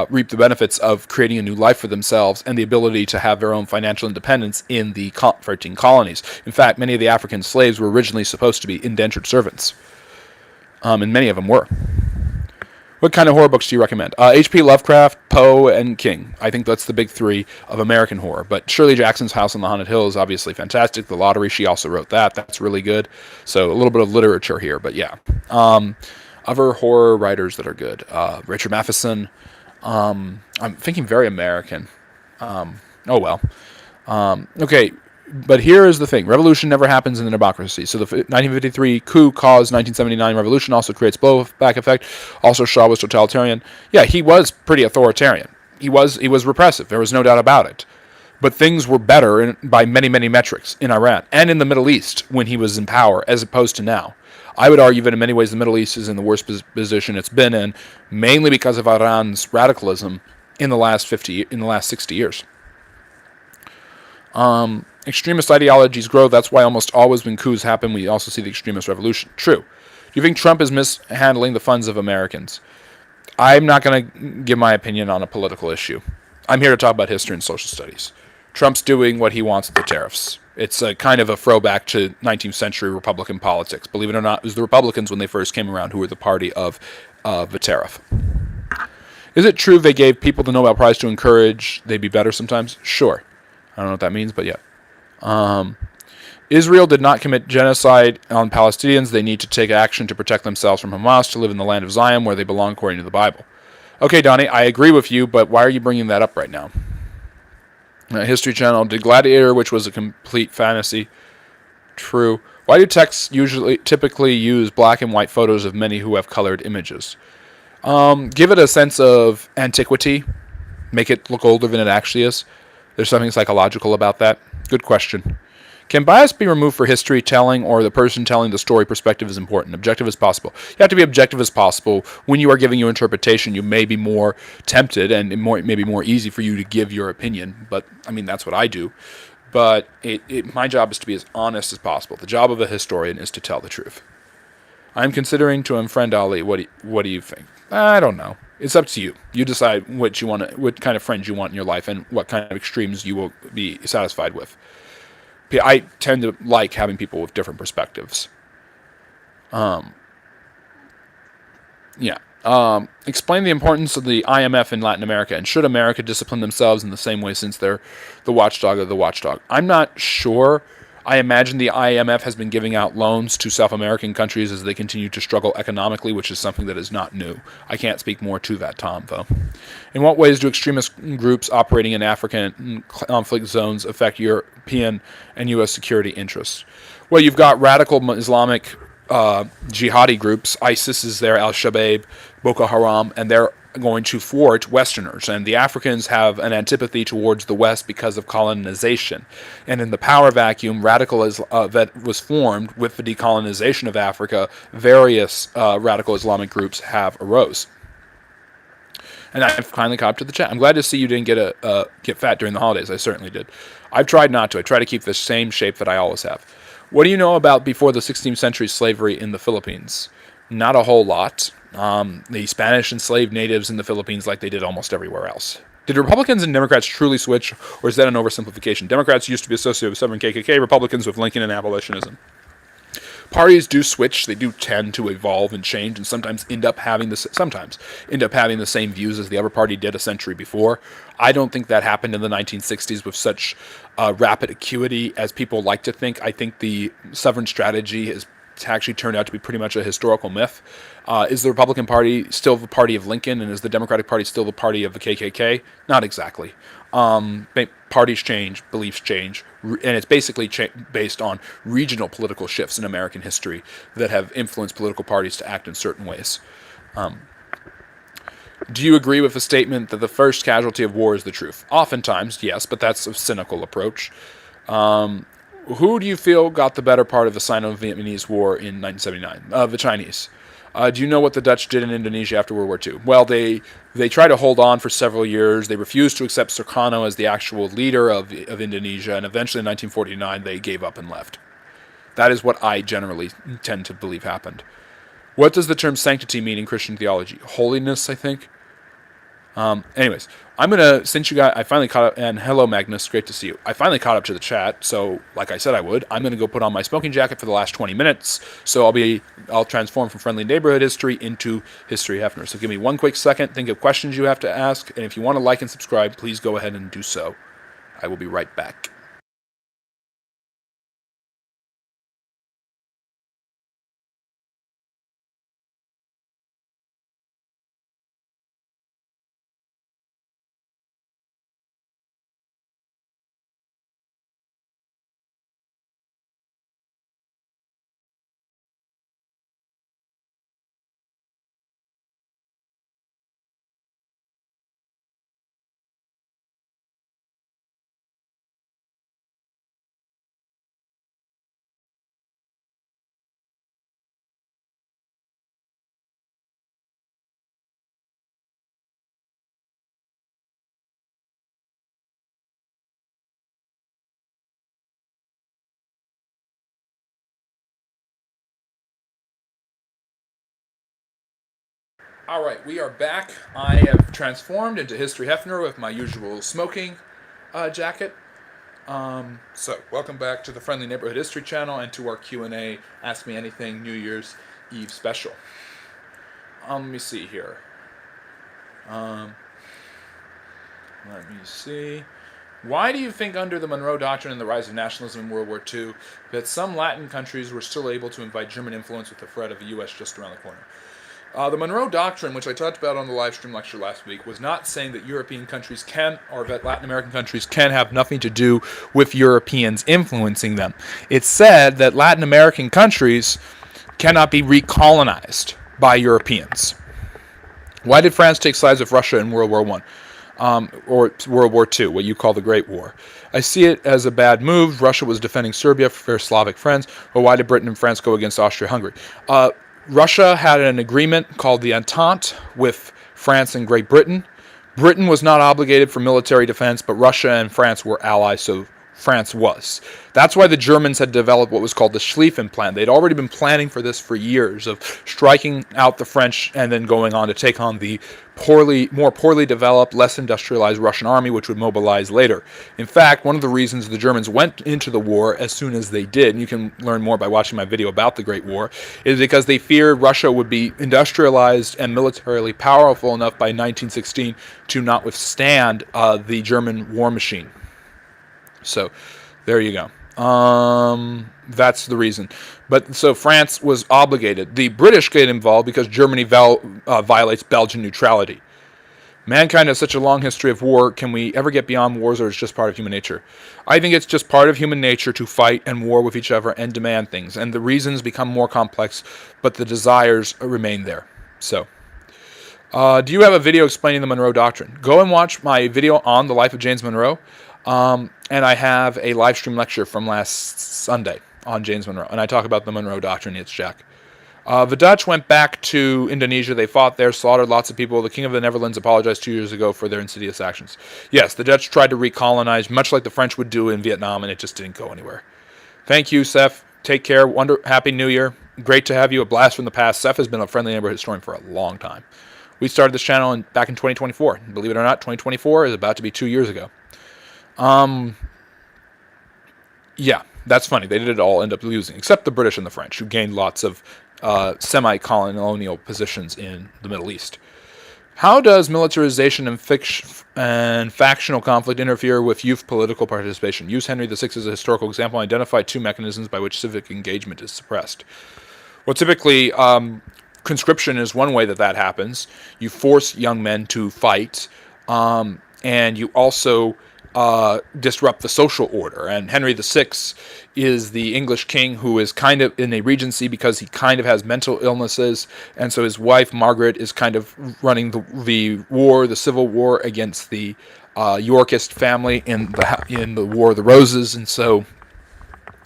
reap the benefits of creating a new life for themselves and the ability to have their own financial independence in the 13 colonies. In fact, many of the African slaves were originally supposed to be indentured servants, and many of them were. What kind of horror books do you recommend? H.P. Lovecraft, Poe, and King. I think that's the big three of American horror. But Shirley Jackson's House on the Haunted Hill is obviously fantastic. The Lottery, she also wrote that. That's really good. So a little bit of literature here, but yeah. Other horror writers that are good. Richard Matheson. I'm thinking very American. Oh well. Okay, but here is the thing. Revolution never happens in a democracy. So the 1953 coup caused 1979 revolution, also creates blowback effect. Also, Shaw was totalitarian. Yeah, he was pretty authoritarian. He was repressive. There was no doubt about it. But things were better by many, many metrics in Iran and in the Middle East when he was in power, as opposed to now. I would argue that in many ways the Middle East is in the worst position it's been in, mainly because of Iran's radicalism in the last 60 years. Extremist ideologies grow. That's why almost always when coups happen, we also see the extremist revolution. True. Do you think Trump is mishandling the funds of Americans? I'm not going to give my opinion on a political issue. I'm here to talk about history and social studies. Trump's doing what he wants with the tariffs. It's a kind of a throwback to 19th century Republican politics. Believe it or not, it was the Republicans when they first came around who were the party of the tariff. Is it true they gave people the Nobel Prize to encourage they'd be better sometimes? Sure. I don't know what that means, but yeah. Israel did not commit genocide on Palestinians. They need to take action to protect themselves from Hamas, to live in the land of Zion where they belong according to the Bible. Okay, Donnie, I agree with you, but why are you bringing that up right now? History Channel, did Gladiator, which was a complete fantasy. True. Why do texts typically use black and white photos of many who have colored images? Give it a sense of antiquity. Make it look older than it actually is. There's something psychological about that. Good question. Can bias be removed for history telling, or the person telling the story perspective is important? Objective as possible. You have to be objective as possible. When you are giving your interpretation, you may be more tempted, and it may be more easy for you to give your opinion. But, I mean, that's what I do. But my job is to be as honest as possible. The job of a historian is to tell the truth. I'm considering to unfriend Ali. What do you think? I don't know. It's up to you. You decide what kind of friends you want in your life, and what kind of extremes you will be satisfied with. I tend to like having people with different perspectives. Explain the importance of the IMF in Latin America, and should America discipline themselves in the same way since they're the watchdog of the watchdog? I'm not sure. I imagine the IMF has been giving out loans to South American countries as they continue to struggle economically, which is something that is not new. I can't speak more to that, Tom, though. In what ways do extremist groups operating in African conflict zones affect European and U.S. security interests? Well, you've got radical Islamic jihadi groups. ISIS is there, Al-Shabaab, Boko Haram, and they're going to thwart Westerners, and the Africans have an antipathy towards the West because of colonization. And in the power vacuum, that was formed with the decolonization of Africa, various radical Islamic groups have arose. And I've finally caught up to the chat. I'm glad to see you didn't get fat during the holidays. I certainly did. I've tried not to. I try to keep the same shape that I always have. What do you know about before the 16th century slavery in the Philippines? Not a whole lot. The Spanish enslaved natives in the Philippines like they did almost everywhere else. Did Republicans and Democrats truly switch, or is that an oversimplification? Democrats used to be associated with Southern KKK, Republicans with Lincoln and abolitionism. Parties do switch. They do tend to evolve and change, and sometimes end up having the same views as the other party did a century before. I don't think that happened in the 1960s with such rapid acuity as people like to think. I think the Southern strategy has actually turned out to be pretty much a historical myth. Is the Republican Party still the party of Lincoln, and is the Democratic Party still the party of the KKK? Not exactly. Parties change, beliefs change, and it's basically based on regional political shifts in American history that have influenced political parties to act in certain ways. Do you agree with the statement that the first casualty of war is the truth? Oftentimes, yes, but that's a cynical approach. Who do you feel got the better part of the Sino-Vietnamese War in 1979? The Chinese. Do you know what the Dutch did in Indonesia after World War II? Well, they tried to hold on for several years. They refused to accept Sukarno as the actual leader of Indonesia, and eventually in 1949 they gave up and left. That is what I generally tend to believe happened. What does the term sanctity mean in Christian theology? Holiness, I think. Anyways, I'm gonna, since you got, I finally caught up, and hello Magnus, great to see you. I finally caught up to the chat, so like I said I would, I'm gonna go put on my smoking jacket for the last 20 minutes. So I'll transform from friendly neighborhood history into history Hefner. So give me one quick second, think of questions you have to ask, and if you want to like and subscribe, please go ahead and do so. I will be right back. All right, we are back. I have transformed into History Hefner with my usual smoking jacket. So, welcome back to the Friendly Neighborhood History channel and to our Q&A Ask Me Anything New Year's Eve special. Let me see here. Let me see. Why do you think under the Monroe Doctrine and the rise of nationalism in World War II that some Latin countries were still able to invite German influence with the threat of the U.S. just around the corner? The Monroe Doctrine, which I talked about on the live stream lecture last week, was not saying that European countries can, or that Latin American countries can have nothing to do with Europeans influencing them. It said that Latin American countries cannot be recolonized by Europeans. Why did France take sides with Russia in World War I? Or World War II, what you call the Great War? I see it as a bad move. Russia was defending Serbia for their Slavic friends. But why did Britain and France go against Austria-Hungary? Russia had an agreement called the Entente with France and Great Britain. Britain was not obligated for military defense, but Russia and France were allies, so France was. That's why the Germans had developed what was called the Schlieffen Plan. They'd already been planning for this for years, of striking out the French and then going on to take on the more poorly developed, less industrialized Russian army, which would mobilize later. In fact, one of the reasons the Germans went into the war as soon as they did, and you can learn more by watching my video about the Great War, is because they feared Russia would be industrialized and militarily powerful enough by 1916 to not withstand the German war machine. So, there you go. That's the reason. But so France was obligated. The British get involved because Germany violates Belgian neutrality. Mankind has such a long history of war. Can we ever get beyond wars, or is it just part of human nature? I think it's just part of human nature to fight and war with each other and demand things. And the reasons become more complex, but the desires remain there. So, do you have a video explaining the Monroe Doctrine? Go and watch my video on the life of James Monroe. And I have a live stream lecture from last Sunday on James Monroe, and I talk about the Monroe Doctrine. It's Jack. The Dutch went back to Indonesia. They fought there, slaughtered lots of people. The King of the Netherlands apologized 2 years ago for their insidious actions. Yes, the Dutch tried to recolonize, much like the French would do in Vietnam, and it just didn't go anywhere. Thank you, Seth. Take care. Happy New Year. Great to have you. A blast from the past. Seth has been a friendly neighborhood historian for a long time. We started this channel back in 2024. Believe it or not, 2024 is about to be 2 years ago. Yeah, that's funny. They did all end up losing, except the British and the French, who gained lots of semi-colonial positions in the Middle East. How does militarization and factional conflict interfere with youth political participation? Use Henry VI as a historical example and identify two mechanisms by which civic engagement is suppressed. Well, typically, conscription is one way that happens. You force young men to fight, and you also disrupt the social order. And Henry VI is the English king who is kind of in a regency because he kind of has mental illnesses, and so his wife Margaret is kind of running the civil war against the Yorkist family in the War of the Roses. And so,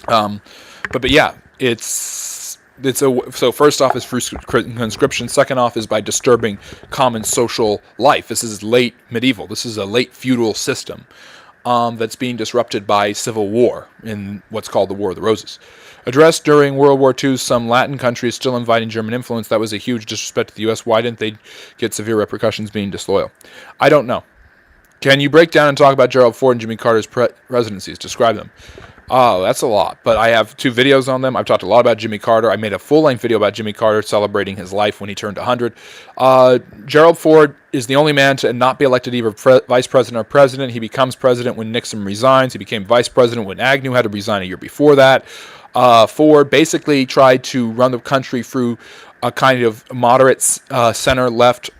but yeah, so first off is through conscription. Second off is by disturbing common social life. This is late medieval. This is a late feudal system. that's being disrupted by civil war in what's called the War of the Roses. Addressed during World War II, some Latin countries still inviting German influence. That was a huge disrespect to the U.S. Why didn't they get severe repercussions being disloyal? I don't know. Can you break down and talk about Gerald Ford and Jimmy Carter's presidencies? Describe them. Oh, that's a lot. But I have 2 videos on them. I've talked a lot about Jimmy Carter. I made a full-length video about Jimmy Carter celebrating his life when he turned 100. Gerald Ford is the only man to not be elected either vice president or president. He becomes president when Nixon resigns. He became vice president when Agnew had to resign a year before that. Ford basically tried to run the country through a kind of moderate center-left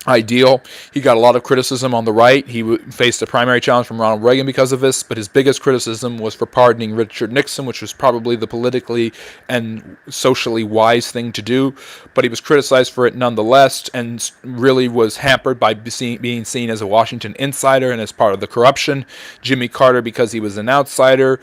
ideal. He got a lot of criticism on the right. He faced a primary challenge from Ronald Reagan because of this, but his biggest criticism was for pardoning Richard Nixon, which was probably the politically and socially wise thing to do, but he was criticized for it nonetheless and really was hampered by being seen as a Washington insider and as part of the corruption. Jimmy Carter, because he was an outsider,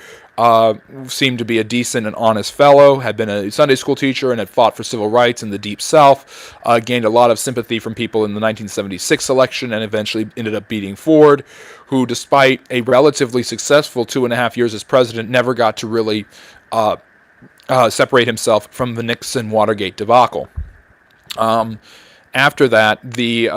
seemed to be a decent and honest fellow, had been a Sunday school teacher and had fought for civil rights in the Deep South, gained a lot of sympathy from people in the 1976 election and eventually ended up beating Ford, who, despite a relatively successful 2.5 years as president, never got to really separate himself from the Nixon-Watergate debacle. After that, the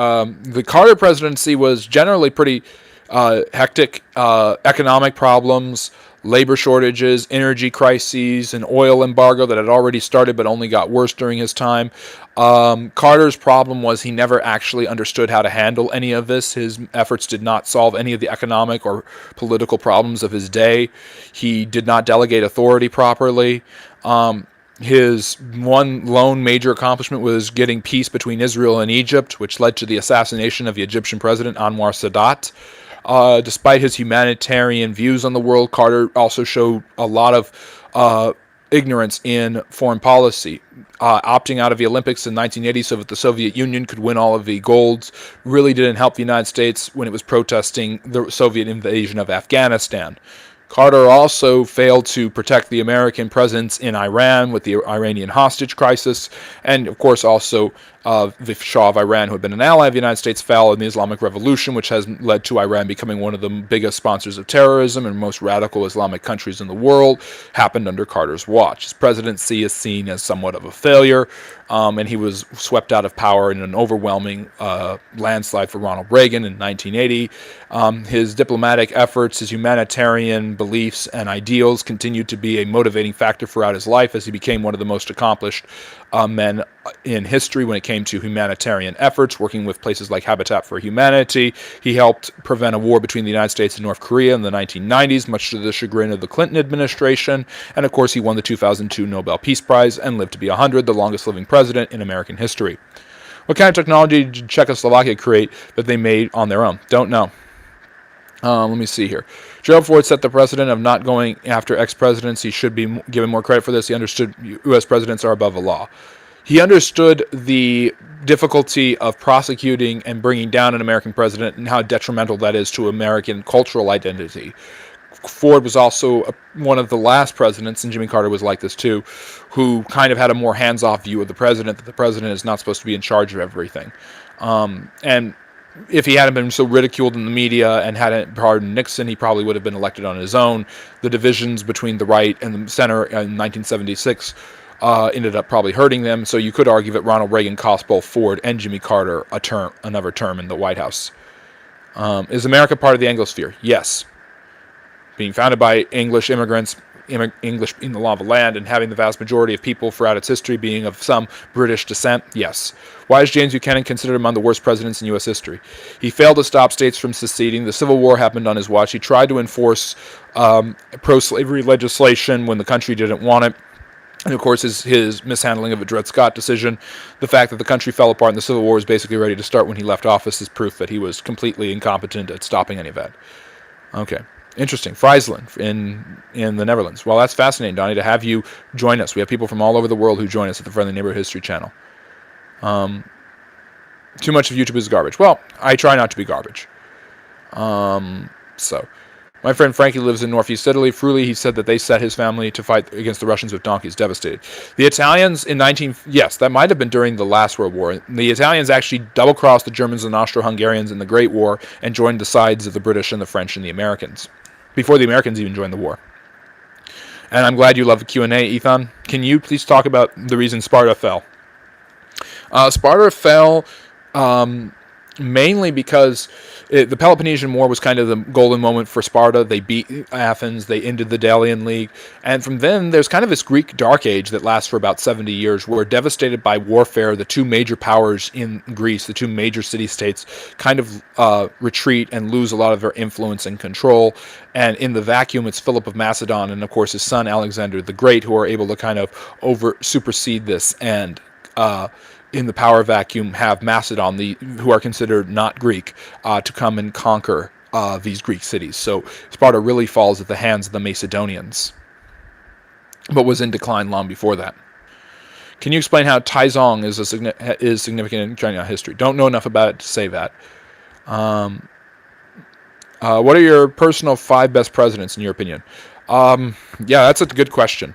Carter presidency was generally pretty hectic. Economic problems, labor shortages, energy crises, an oil embargo that had already started but only got worse during his time. Carter's problem was he never actually understood how to handle any of this. His efforts did not solve any of the economic or political problems of his day. He did not delegate authority properly. His one lone major accomplishment was getting peace between Israel and Egypt, which led to the assassination of the Egyptian president Anwar Sadat. Despite his humanitarian views on the world, Carter also showed a lot of ignorance in foreign policy. Opting out of the Olympics in 1980 so that the Soviet Union could win all of the golds really didn't help the United States when it was protesting the Soviet invasion of Afghanistan. Carter also failed to protect the American presence in Iran with the Iranian hostage crisis, and of course also the Shah of Iran, who had been an ally of the United States, fell in the Islamic Revolution, which has led to Iran becoming one of the biggest sponsors of terrorism and most radical Islamic countries in the world, happened under Carter's watch. His presidency is seen as somewhat of a failure, and he was swept out of power in an overwhelming landslide for Ronald Reagan in 1980. His diplomatic efforts, his humanitarian beliefs and ideals continued to be a motivating factor throughout his life as he became one of the most accomplished men in history when it came to humanitarian efforts, working with places like Habitat for Humanity. He helped prevent a war between the United States and North Korea in the 1990s, much to the chagrin of the Clinton administration. And of course, he won the 2002 Nobel Peace Prize and lived to be 100, the longest living president in American history. What kind of technology did Czechoslovakia create that they made on their own? Don't know. Let me see here. Gerald Ford set the precedent of not going after ex-presidents. He should be given more credit for this. He understood U.S. presidents are above the law. He understood the difficulty of prosecuting and bringing down an American president and how detrimental that is to American cultural identity. Ford was also one of the last presidents, and Jimmy Carter was like this too, who kind of had a more hands-off view of the president, that the president is not supposed to be in charge of everything. And if he hadn't been so ridiculed in the media and hadn't pardoned Nixon, he probably would have been elected on his own. The divisions between the right and the center in 1976 ended up probably hurting them, so you could argue that Ronald Reagan cost both Ford and Jimmy Carter another term in the White House. Is America part of the Anglosphere? Yes. Being founded by English immigrants, English in the law of the land, and having the vast majority of people throughout its history being of some British descent? Yes. Why is James Buchanan considered among the worst presidents in U.S. history? He failed to stop states from seceding. The Civil War happened on his watch. He tried to enforce pro-slavery legislation when the country didn't want it. And of course, his mishandling of the Dred Scott decision, the fact that the country fell apart and the Civil War was basically ready to start when he left office, is proof that he was completely incompetent at stopping any of that. Okay. Interesting. Friesland in the Netherlands. Well, that's fascinating, Donnie, to have you join us. We have people from all over the world who join us at the Friendly Neighborhood History channel. Too much of YouTube is garbage. Well, I try not to be garbage. So, My friend Frankie lives in northeast Italy. Fruly, he said that they set his family to fight against the Russians with donkeys. Devastated. The Italians in yes, that might have been during the last World War. The Italians actually double-crossed the Germans and Austro-Hungarians in the Great War and joined the sides of the British and the French and the Americans before the Americans even joined the war. And I'm glad you love the Q&A, Ethan. Can you please talk about the reason Sparta fell? Sparta fell mainly because the Peloponnesian War was kind of the golden moment for Sparta. They beat Athens, they ended the Delian League, and from then there's kind of this Greek Dark Age that lasts for about 70 years, where devastated by warfare, the two major powers in Greece, the two major city-states, kind of retreat and lose a lot of their influence and control, and in the vacuum it's Philip of Macedon and of course his son Alexander the Great who are able to kind of supersede this and in the power vacuum have Macedon, who are considered not Greek, to come and conquer these Greek cities. So Sparta really falls at the hands of the Macedonians, but was in decline long before that. Can you explain how Taizong is significant in China history? Don't know enough about it to say that. What are your personal 5 best presidents in your opinion? Yeah, that's a good question.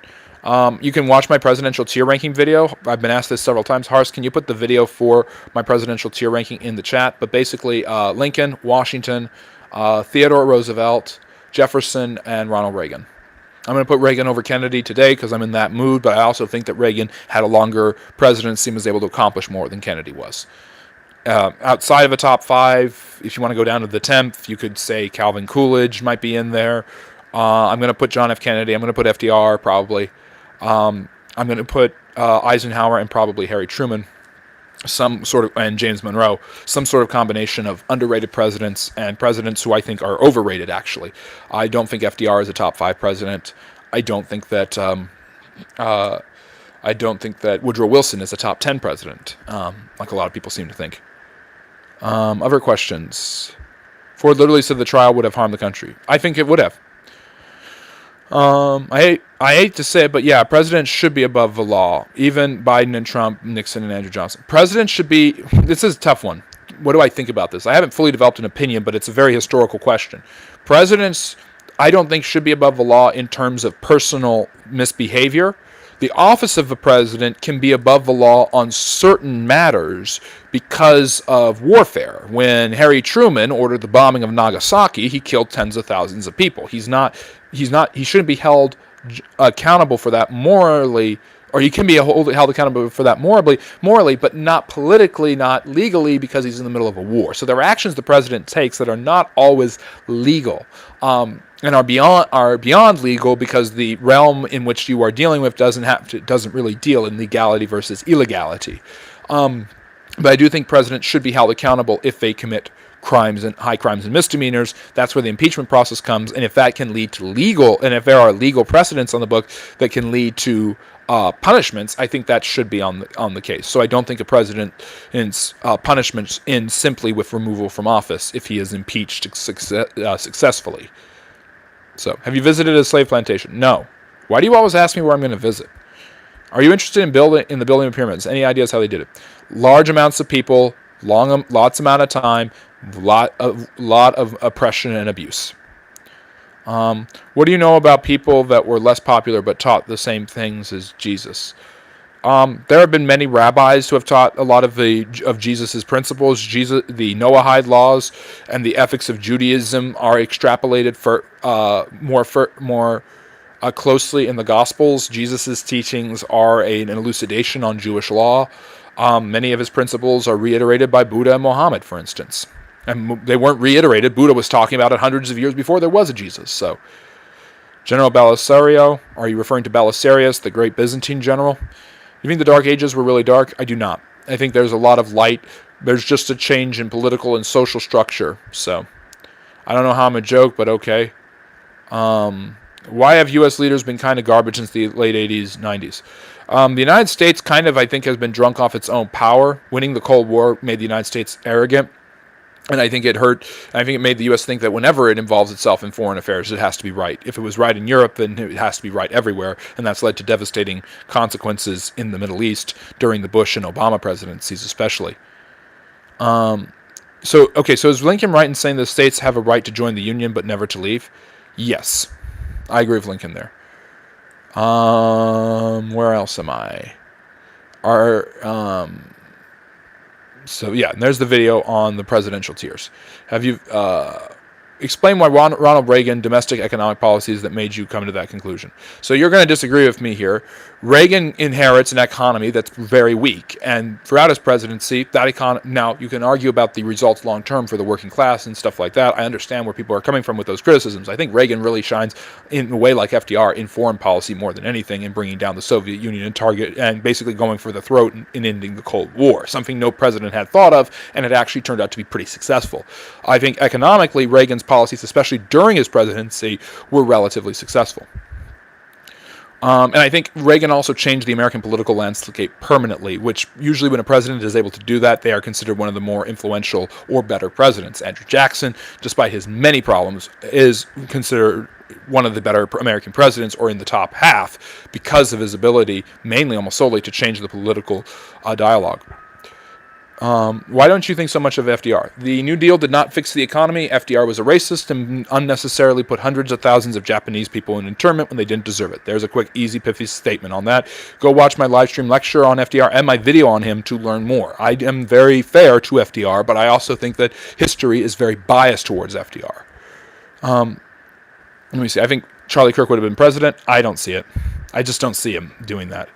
You can watch my presidential tier ranking video. I've been asked this several times. Hars, can you put the video for my presidential tier ranking in the chat? But basically, Lincoln, Washington, Theodore Roosevelt, Jefferson, and Ronald Reagan. I'm going to put Reagan over Kennedy today because I'm in that mood, but I also think that Reagan had a longer presidency and was able to accomplish more than Kennedy was. Outside of a top 5, if you want to go down to the 10th, you could say Calvin Coolidge might be in there. I'm going to put John F. Kennedy. I'm going to put FDR probably. I'm going to put Eisenhower and probably Harry Truman, and James Monroe, some sort of combination of underrated presidents and presidents who I think are overrated. Actually, I don't think FDR is a top 5 president. I don't think that Woodrow Wilson is a top 10 president, like a lot of people seem to think. Other questions. Ford literally said the trial would have harmed the country. I think it would have. I hate to say it, but yeah, presidents should be above the law. Even Biden and Trump, Nixon and Andrew Johnson. Presidents should be. This is a tough one. What do I think about this? I haven't fully developed an opinion, but it's a very historical question. Presidents, I don't think, should be above the law in terms of personal misbehavior. The office of the president can be above the law on certain matters because of warfare. When Harry Truman ordered the bombing of Nagasaki, he killed tens of thousands of people. He shouldn't be held accountable for that morally, or he can be held accountable for that morally, but not politically, not legally, because he's in the middle of a war. So there are actions the president takes that are not always legal. And are beyond legal because the realm in which you are dealing with doesn't really deal in legality versus illegality. But I do think presidents should be held accountable if they commit high crimes and misdemeanors. That's where the impeachment process comes, and if that can lead to and if there are legal precedents on the book that can lead to punishments, I think that should be on the case. So I don't think a president's punishments end simply with removal from office if he is impeached successfully. So, have you visited a slave plantation? No. Why do you always ask me where I'm going to visit? Are you interested in the building of pyramids? Any ideas how they did it? Large amounts of people, lots amount of time, lot of oppression and abuse. What do you know about people that were less popular but taught the same things as Jesus? There have been many rabbis who have taught a lot of Jesus' principles. The Noahide laws and the ethics of Judaism are extrapolated more closely in the Gospels. Jesus' teachings are an elucidation on Jewish law. Many of his principles are reiterated by Buddha and Muhammad, for instance. And they weren't reiterated. Buddha was talking about it hundreds of years before there was a Jesus. So, General Belisario, are you referring to Belisarius, the great Byzantine general? You think the Dark Ages were really dark? I do not. I think there's a lot of light. There's just a change in political and social structure. So, I don't know how I'm a joke, but okay. Why have U.S. leaders been kind of garbage since the late 80s, 90s? The United States kind of, I think, has been drunk off its own power. Winning the Cold War made the United States arrogant. And I think it hurt. I think it made the U.S. think that whenever it involves itself in foreign affairs, it has to be right. If it was right in Europe, then it has to be right everywhere. And that's led to devastating consequences in the Middle East during the Bush and Obama presidencies especially. So is Lincoln right in saying the states have a right to join the Union but never to leave? Yes, I agree with Lincoln there. Where else am I? So yeah, and there's the video on the presidential tiers. Have you explain why Ronald Reagan domestic economic policies that made you come to that conclusion? So you're going to disagree with me here. Reagan inherits an economy that's very weak, and throughout his presidency, that economy. Now you can argue about the results long term for the working class and stuff like that. I understand where people are coming from with those criticisms. I think Reagan really shines in a way like FDR in foreign policy more than anything, in bringing down the Soviet Union and basically going for the throat in ending the Cold War, something no president had thought of, and it actually turned out to be pretty successful. I think economically, Reagan's policies, especially during his presidency, were relatively successful. And I think Reagan also changed the American political landscape permanently, which usually when a president is able to do that, they are considered one of the more influential or better presidents. Andrew Jackson, despite his many problems, is considered one of the better American presidents, or in the top half, because of his ability, mainly almost solely, to change the political dialogue. Why don't you think so much of FDR? The New Deal did not fix the economy. FDR was a racist and unnecessarily put hundreds of thousands of Japanese people in internment when they didn't deserve it. There's a quick, easy, pithy statement on that. Go watch my live stream lecture on FDR and my video on him to learn more. I am very fair to FDR, but I also think that history is very biased towards FDR. Let me see. I think Charlie Kirk would have been president. I don't see it. I just don't see him doing that.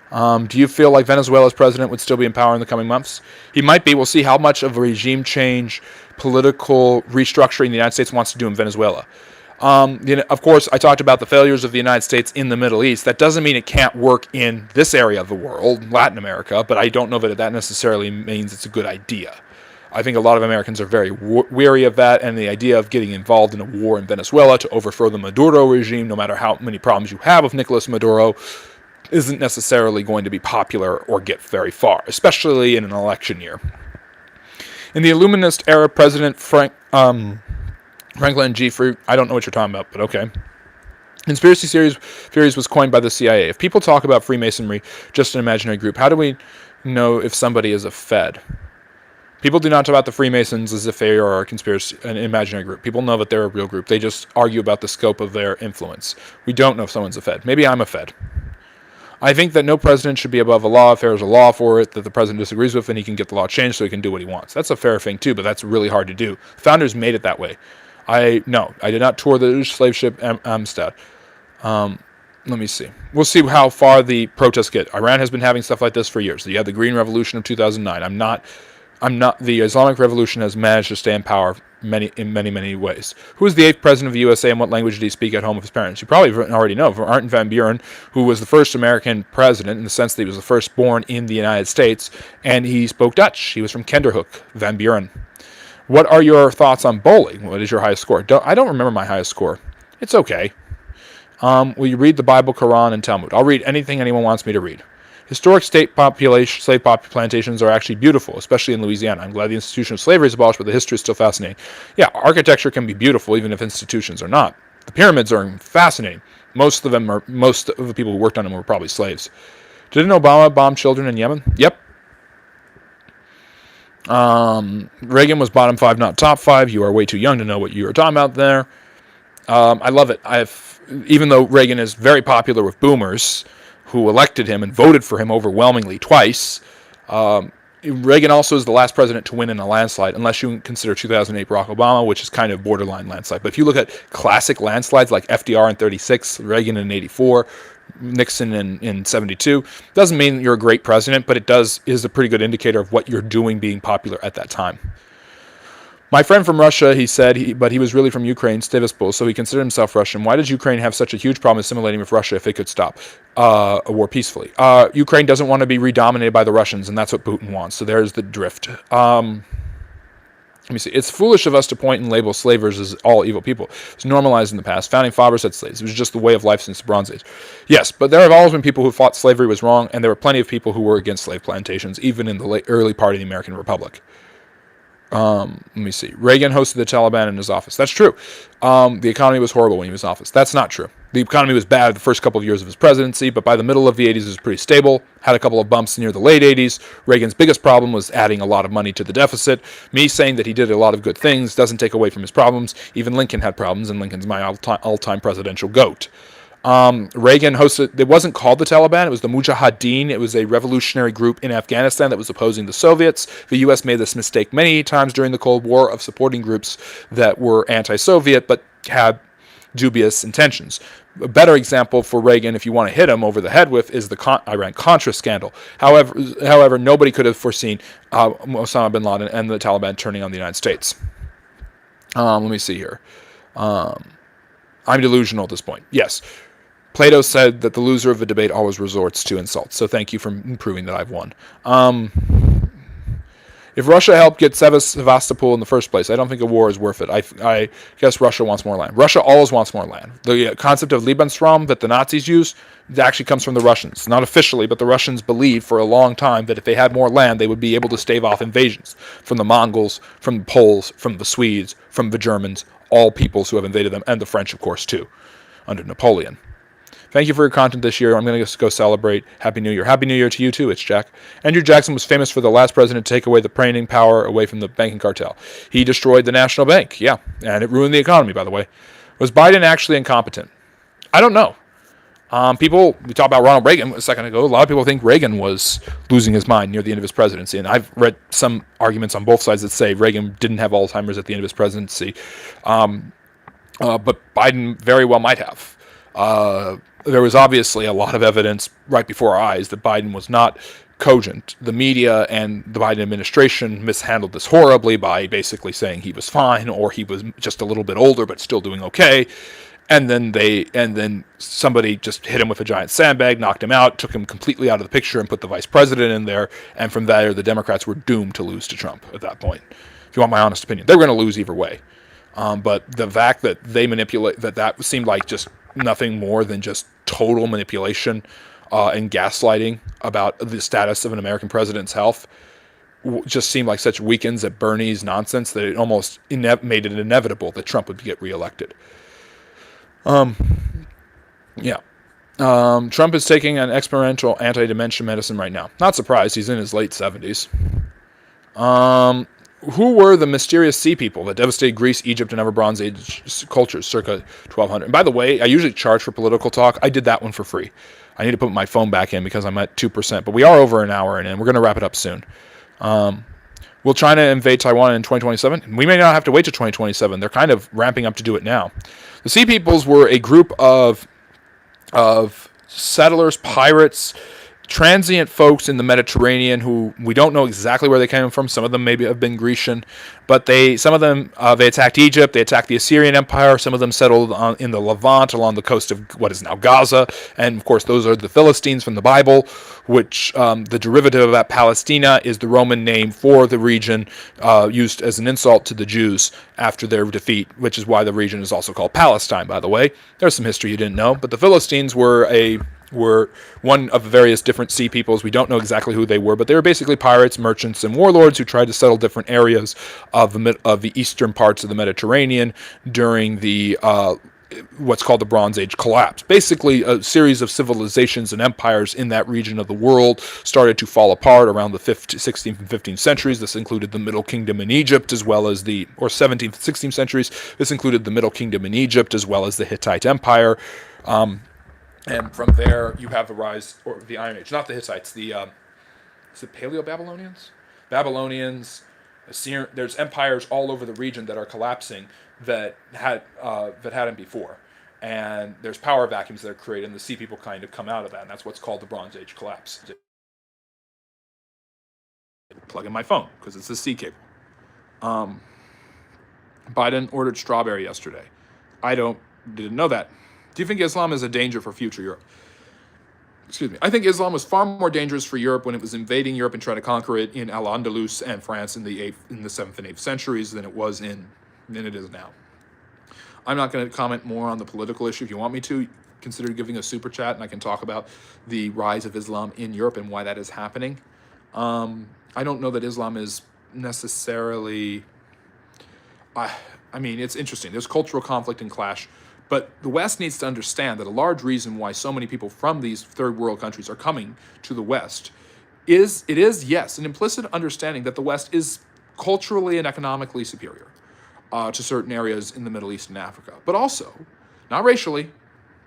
Do you feel like Venezuela's president would still be in power in the coming months? He might be. We'll see how much of a regime change, political restructuring the United States wants to do in Venezuela. Of course, I talked about the failures of the United States in the Middle East. That doesn't mean it can't work in this area of the world, Latin America, but I don't know that that necessarily means it's a good idea. I think a lot of Americans are very weary of that, and the idea of getting involved in a war in Venezuela to overthrow the Maduro regime, no matter how many problems you have with Nicolas Maduro, isn't necessarily going to be popular or get very far, especially in an election year. In the Illuminist era, President Franklin G. Fruit, I don't know what you're talking about, but okay. Conspiracy theories was coined by the CIA. If people talk about Freemasonry, just an imaginary group, how do we know if somebody is a Fed? People do not talk about the Freemasons as if they are an imaginary group. People know that they're a real group. They just argue about the scope of their influence. We don't know if someone's a Fed. Maybe I'm a Fed. I think that no president should be above the law if there is a law for it that the president disagrees with, and he can get the law changed so he can do what he wants. That's a fair thing too, but that's really hard to do. Founders made it that way. I did not tour the slave ship Amistad. Let me see. We'll see how far the protests get. Iran has been having stuff like this for years. You had the Green Revolution of 2009. The Islamic Revolution has managed to stay in power in many ways. Who is the 8th president of the USA, and what language did he speak at home with his parents? You probably already know. Martin Van Buren, who was the first American president in the sense that he was the first born in the United States, and he spoke Dutch. He was from Kinderhook, Van Buren. What are your thoughts on bowling? What is your highest score? I don't remember my highest score. It's okay. Will you read the Bible, Quran, and Talmud? I'll read anything anyone wants me to read. Historic slave plantations are actually beautiful, especially in Louisiana. I'm glad the institution of slavery is abolished, but the history is still fascinating. Yeah, architecture can be beautiful, even if institutions are not. The pyramids are fascinating. Most of the people who worked on them were probably slaves. Didn't Obama bomb children in Yemen? Yep. Reagan was bottom 5, not top 5. You are way too young to know what you were talking about there. I love it. Even though Reagan is very popular with boomers, who elected him and voted for him overwhelmingly twice. Reagan also is the last president to win in a landslide, unless you consider 2008 Barack Obama, which is kind of borderline landslide. But if you look at classic landslides like FDR in 36, Reagan in 84, Nixon in 72, doesn't mean you're a great president, but is a pretty good indicator of what you're doing being popular at that time. My friend from Russia, he said, but he was really from Ukraine, Stivispol, so he considered himself Russian. Why does Ukraine have such a huge problem assimilating with Russia if it could stop a war peacefully? Ukraine doesn't want to be redominated by the Russians, and that's what Putin wants. So there's the drift. Let me see. It's foolish of us to point and label slavers as all evil people. It's normalized in the past. Founding fathers had slaves. It was just the way of life since the Bronze Age. Yes, but there have always been people who thought slavery was wrong, and there were plenty of people who were against slave plantations, even in the early part of the American Republic. Let me see. Reagan hosted the Taliban in his office. That's true. The economy was horrible when he was in office. That's not true. The economy was bad the first couple of years of his presidency, but by the middle of the 80s, it was pretty stable. Had a couple of bumps near the late 80s. Reagan's biggest problem was adding a lot of money to the deficit. Me saying that he did a lot of good things doesn't take away from his problems. Even Lincoln had problems, and Lincoln's my all-time presidential GOAT. Reagan hosted, it wasn't called the Taliban, it was the Mujahideen. It was a revolutionary group in Afghanistan that was opposing the Soviets. The U.S. made this mistake many times during the Cold War of supporting groups that were anti-Soviet but had dubious intentions. A better example for Reagan, if you want to hit him over the head with, is the Iran-Contra scandal. However, nobody could have foreseen Osama bin Laden and the Taliban turning on the United States. Let me see here. I'm delusional at this point. Yes. Plato said that the loser of a debate always resorts to insults. So thank you for proving that I've won. If Russia helped get Sevastopol in the first place, I don't think a war is worth it. I guess Russia wants more land. Russia always wants more land. The concept of Lebensraum that the Nazis use actually comes from the Russians. Not officially, but the Russians believed for a long time that if they had more land, they would be able to stave off invasions from the Mongols, from the Poles, from the Swedes, from the Germans, all peoples who have invaded them, and the French, of course, too, under Napoleon. Thank you for your content this year. I'm going to go celebrate. Happy New Year. Happy New Year to you, too. It's Jack. Andrew Jackson was famous for the last president to take away the printing power away from the banking cartel. He destroyed the national bank. Yeah, and it ruined the economy, by the way. Was Biden actually incompetent? I don't know. We talked about Ronald Reagan a second ago. A lot of people think Reagan was losing his mind near the end of his presidency. And I've read some arguments on both sides that say Reagan didn't have Alzheimer's at the end of his presidency. But Biden very well might have. There was obviously a lot of evidence right before our eyes that Biden was not cogent. The media and the Biden administration mishandled this horribly by basically saying he was fine or he was just a little bit older but still doing okay. And then somebody just hit him with a giant sandbag, knocked him out, took him completely out of the picture and put the vice president in there. And from there, the Democrats were doomed to lose to Trump at that point. If you want my honest opinion, they were going to lose either way. But the fact that they manipulate, that seemed like just nothing more than just total manipulation and gaslighting about the status of an American president's health just seemed like such weekends at Bernie's nonsense that it almost made it inevitable that Trump would get reelected. Trump is taking an experimental anti-dementia medicine right now. Not surprised, he's in his late 70s. Who were the mysterious sea people that devastated Greece, Egypt, and other Bronze Age cultures circa 1200? And by the way, I usually charge for political talk. I did that one for free. I need to put my phone back in because I'm at 2%. But we are over an hour in, and we're going to wrap it up soon. Will China invade Taiwan in 2027? We may not have to wait to 2027. They're kind of ramping up to do it now. The Sea Peoples were a group of settlers, pirates, transient folks in the Mediterranean who we don't know exactly where they came from. Some of them maybe have been Grecian, but they attacked Egypt, they attacked the Assyrian Empire. Some of them settled in the Levant along the coast of what is now Gaza, and of course those are the Philistines from the Bible, which the derivative of that, Palestina, is the Roman name for the region used as an insult to the Jews after their defeat, which is why the region is also called Palestine, by the way. There's some history you didn't know, but the Philistines were one of the various different sea peoples. We don't know exactly who they were, but they were basically pirates, merchants, and warlords who tried to settle different areas of the eastern parts of the Mediterranean during the what's called the Bronze Age collapse. Basically, a series of civilizations and empires in that region of the world started to fall apart around the 16th and 15th centuries. This included the Middle Kingdom in Egypt, as well as 17th and 16th centuries. This included the Middle Kingdom in Egypt, as well as the Hittite Empire. And from there, you have the rise of the Iron Age. Not the Hittites. Is it Paleo-Babylonians? Babylonians. Assyrian. There's empires all over the region that are collapsing that hadn't before. And there's power vacuums that are created, and the Sea People kind of come out of that. And that's what's called the Bronze Age collapse. Plug in my phone, because it's a sea cable. Biden ordered strawberry yesterday. I didn't know that. Do you think Islam is a danger for future Europe? Excuse me. I think Islam was far more dangerous for Europe when it was invading Europe and trying to conquer it in Al-Andalus and France in the 7th and 8th centuries than it is now. I'm not going to comment more on the political issue. If you want me to, consider giving a super chat, and I can talk about the rise of Islam in Europe and why that is happening. I don't know that Islam is necessarily... I mean, it's interesting. There's cultural conflict and clash But the West needs to understand that a large reason why so many people from these third world countries are coming to the West is yes, an implicit understanding that the West is culturally and economically superior to certain areas in the Middle East and Africa, but also not racially,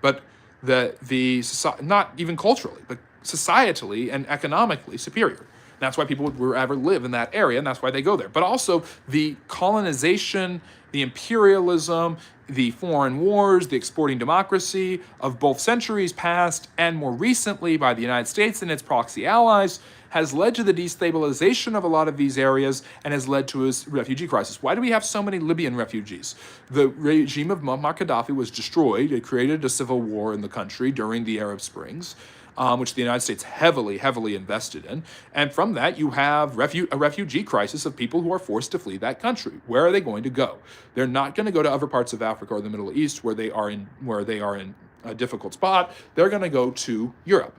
but not even culturally, but societally and economically superior. That's why people would ever live in that area, and that's why they go there. But also the colonization, the imperialism, the foreign wars, the exporting democracy of both centuries past and more recently by the United States and its proxy allies has led to the destabilization of a lot of these areas and has led to a refugee crisis. Why do we have so many Libyan refugees? The regime of Muammar Gaddafi was destroyed. It created a civil war in the country during the Arab Springs, which the United States heavily invested in. And from that, you have a refugee crisis of people who are forced to flee that country. Where are they going to go? They're not going to go to other parts of Africa or the Middle East where they are in a difficult spot. They're going to go to Europe,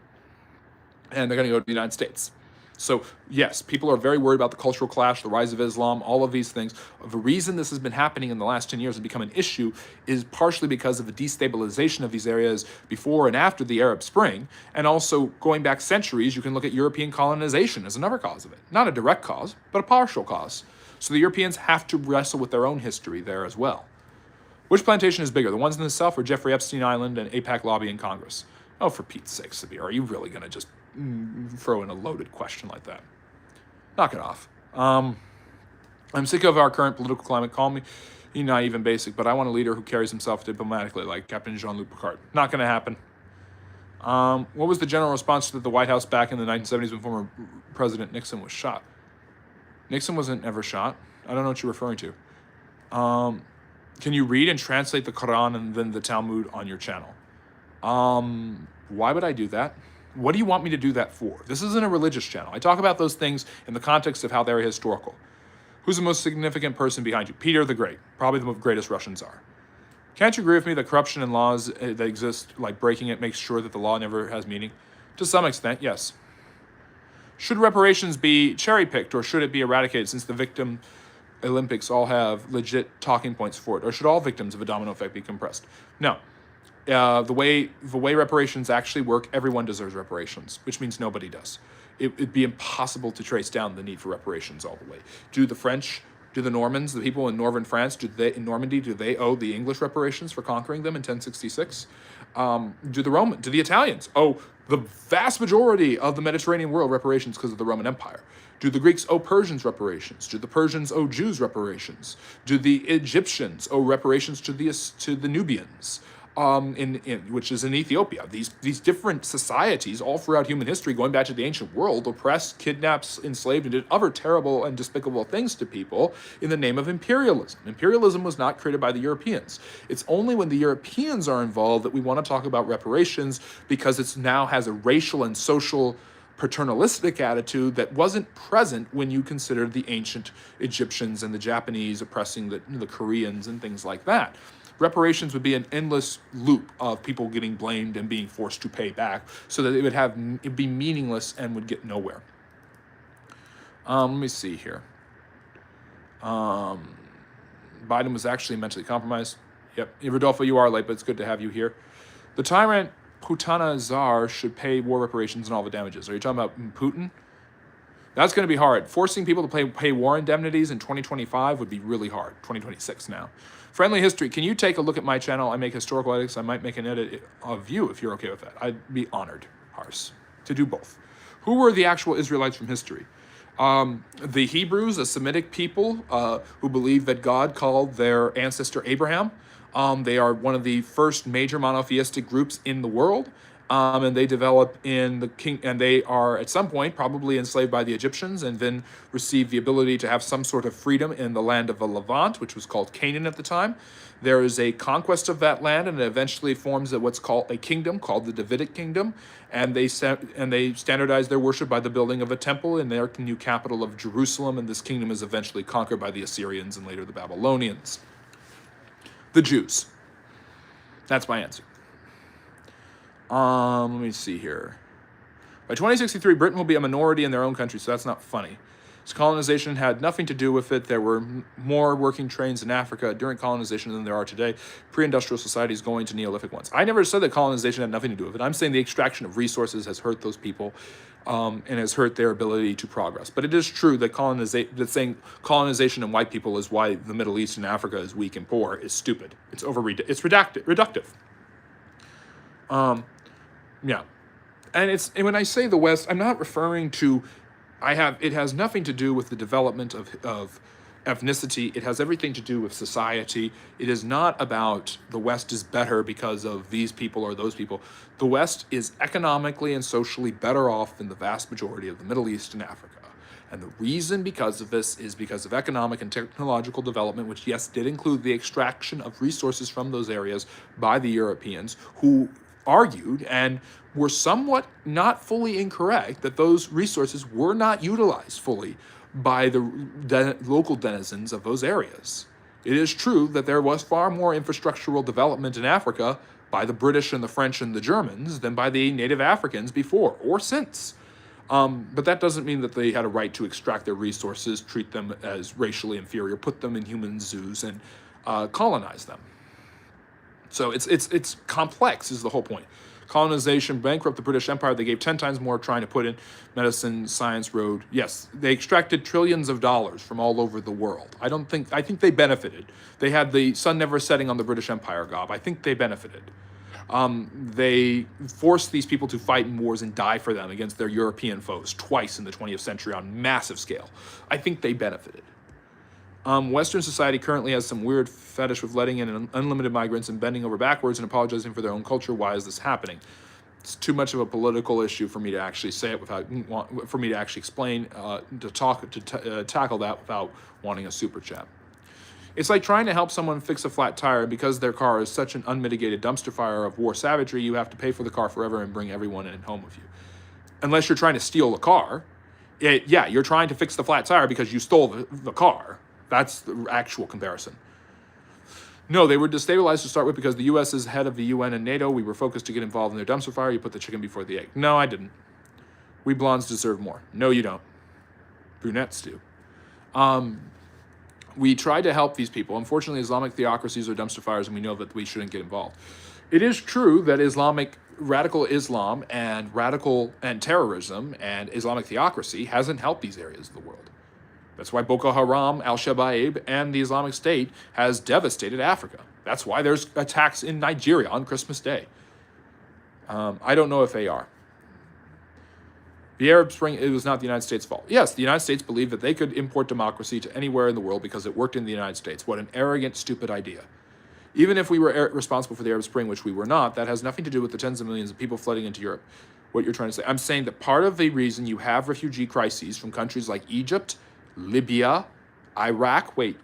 and they're going to go to the United States. So yes, people are very worried about the cultural clash, the rise of Islam, all of these things. The reason this has been happening in the last 10 years and become an issue is partially because of the destabilization of these areas before and after the Arab Spring. And also going back centuries, you can look at European colonization as another cause of it. Not a direct cause, but a partial cause. So the Europeans have to wrestle with their own history there as well. Which plantation is bigger, the ones in the South or Jeffrey Epstein Island and AIPAC lobby in Congress? Oh, for Pete's sake, Sabir, are you really going to just throw in a loaded question like that? Knock it off. I'm sick of our current political climate. Call me naive and basic, but I want a leader who carries himself diplomatically like Captain Jean-Luc Picard. Not going to happen. What was the general response to the White House back in the 1970s when former President Nixon was shot? Nixon wasn't ever shot. I don't know what you're referring to. Can you read and translate the Quran and then the Talmud on your channel? Why would I do that? What do you want me to do that for? This isn't a religious channel. I talk about those things in the context of how they're historical. Who's the most significant person behind you? Peter the Great, probably the greatest Russian Tsar. Can't you agree with me that corruption in laws that exist, like breaking it, makes sure that the law never has meaning? To some extent, yes. Should reparations be cherry-picked or should it be eradicated since the victim Olympics all have legit talking points for it? Or should all victims of a domino effect be compressed? No. The way reparations actually work, everyone deserves reparations, which means nobody does. It'd be impossible to trace down the need for reparations all the way. Do the French, do the Normans, the people in northern France, in Normandy, do they owe the English reparations for conquering them in 1066? Do the Italians owe the vast majority of the Mediterranean world reparations because of the Roman Empire? Do the Greeks owe Persians reparations? Do the Persians owe Jews reparations? Do the Egyptians owe reparations to the Nubians? Which is in Ethiopia. These different societies all throughout human history, going back to the ancient world, oppressed, kidnapped, enslaved, and did other terrible and despicable things to people in the name of imperialism. Imperialism was not created by the Europeans. It's only when the Europeans are involved that we want to talk about reparations, because it now has a racial and social paternalistic attitude that wasn't present when you considered the ancient Egyptians and the Japanese oppressing the Koreans and things like that. Reparations would be an endless loop of people getting blamed and being forced to pay back, so that it'd be meaningless and would get nowhere. Let me see here. Biden was actually mentally compromised. Yep. Rodolfo, you are late, but it's good to have you here. The tyrant Putana Tsar should pay war reparations and all the damages. Are you talking about Putin? That's going to be hard. Forcing people to pay war indemnities in 2025 would be really hard. 2026 now. Friendly history. Can you take a look at my channel? I make historical edits. I might make an edit of you if you're okay with that. I'd be honored, Hars, to do both. Who were the actual Israelites from history? The Hebrews, a Semitic people who believed that God called their ancestor Abraham. They are one of the first major monotheistic groups in the world. And they develop and they are at some point probably enslaved by the Egyptians, and then receive the ability to have some sort of freedom in the land of the Levant, which was called Canaan at the time. There is a conquest of that land, and it eventually forms what's called a kingdom called the Davidic kingdom, and they standardize their worship by the building of a temple in their new capital of Jerusalem, and this kingdom is eventually conquered by the Assyrians and later the Babylonians. The Jews. That's my answer. Let me see here. By 2063, Britain will be a minority in their own country, so that's not funny. So colonization had nothing to do with it. There were more working trains in Africa during colonization than there are today. Pre-industrial societies going to Neolithic ones. I never said that colonization had nothing to do with it. I'm saying the extraction of resources has hurt those people and has hurt their ability to progress. But it is true that saying colonization and white people is why the Middle East and Africa is weak and poor is stupid. It's reductive. Yeah. And when I say the West, I'm not referring to, it has nothing to do with the development of ethnicity. It has everything to do with society. It is not about the West is better because of these people or those people. The West is economically and socially better off than the vast majority of the Middle East and Africa. And the reason because of this is because of economic and technological development, which, yes, did include the extraction of resources from those areas by the Europeans, who argued and were somewhat not fully incorrect that those resources were not utilized fully by the local denizens of those areas. It is true that there was far more infrastructural development in Africa by the British and the French and the Germans than by the native Africans before or since. But that doesn't mean that they had a right to extract their resources, treat them as racially inferior, put them in human zoos, and colonize them. So it's complex is the whole point. Colonization bankrupt the British Empire. They gave 10 times more trying to put in medicine, science, road. Yes, they extracted trillions of dollars from all over the world. I think they benefited. They had the sun never setting on the British Empire, Gob. I think they benefited. They forced these people to fight in wars and die for them against their European foes twice in the 20th century on massive scale. I think they benefited. Western society currently has some weird fetish with letting in unlimited migrants and bending over backwards and apologizing for their own culture. Why is this happening? It's too much of a political issue for me to actually say it for me to actually explain, tackle that without wanting a super chat. It's like trying to help someone fix a flat tire. Because their car is such an unmitigated dumpster fire of war savagery, you have to pay for the car forever and bring everyone in home with you. Unless you're trying to steal the car. You're trying to fix the flat tire because you stole the car. That's the actual comparison. No, they were destabilized to start with because the U.S. is head of the UN and NATO. We were focused to get involved in their dumpster fire. You put the chicken before the egg. No, I didn't. We blondes deserve more. No, you don't. Brunettes do. We tried to help these people. Unfortunately, Islamic theocracies are dumpster fires, and we know that we shouldn't get involved. It is true that radical Islam and terrorism and Islamic theocracy hasn't helped these areas of the world. That's why Boko Haram, Al-Shabaab, and the Islamic State has devastated Africa. That's why there's attacks in Nigeria on Christmas Day. I don't know if they are. The Arab Spring, it was not the United States' fault. Yes, the United States believed that they could import democracy to anywhere in the world because it worked in the United States. What an arrogant, stupid idea. Even if we were responsible for the Arab Spring, which we were not, that has nothing to do with the tens of millions of people flooding into Europe. What you're trying to say. I'm saying that part of the reason you have refugee crises from countries like Egypt, Libya, Iraq, the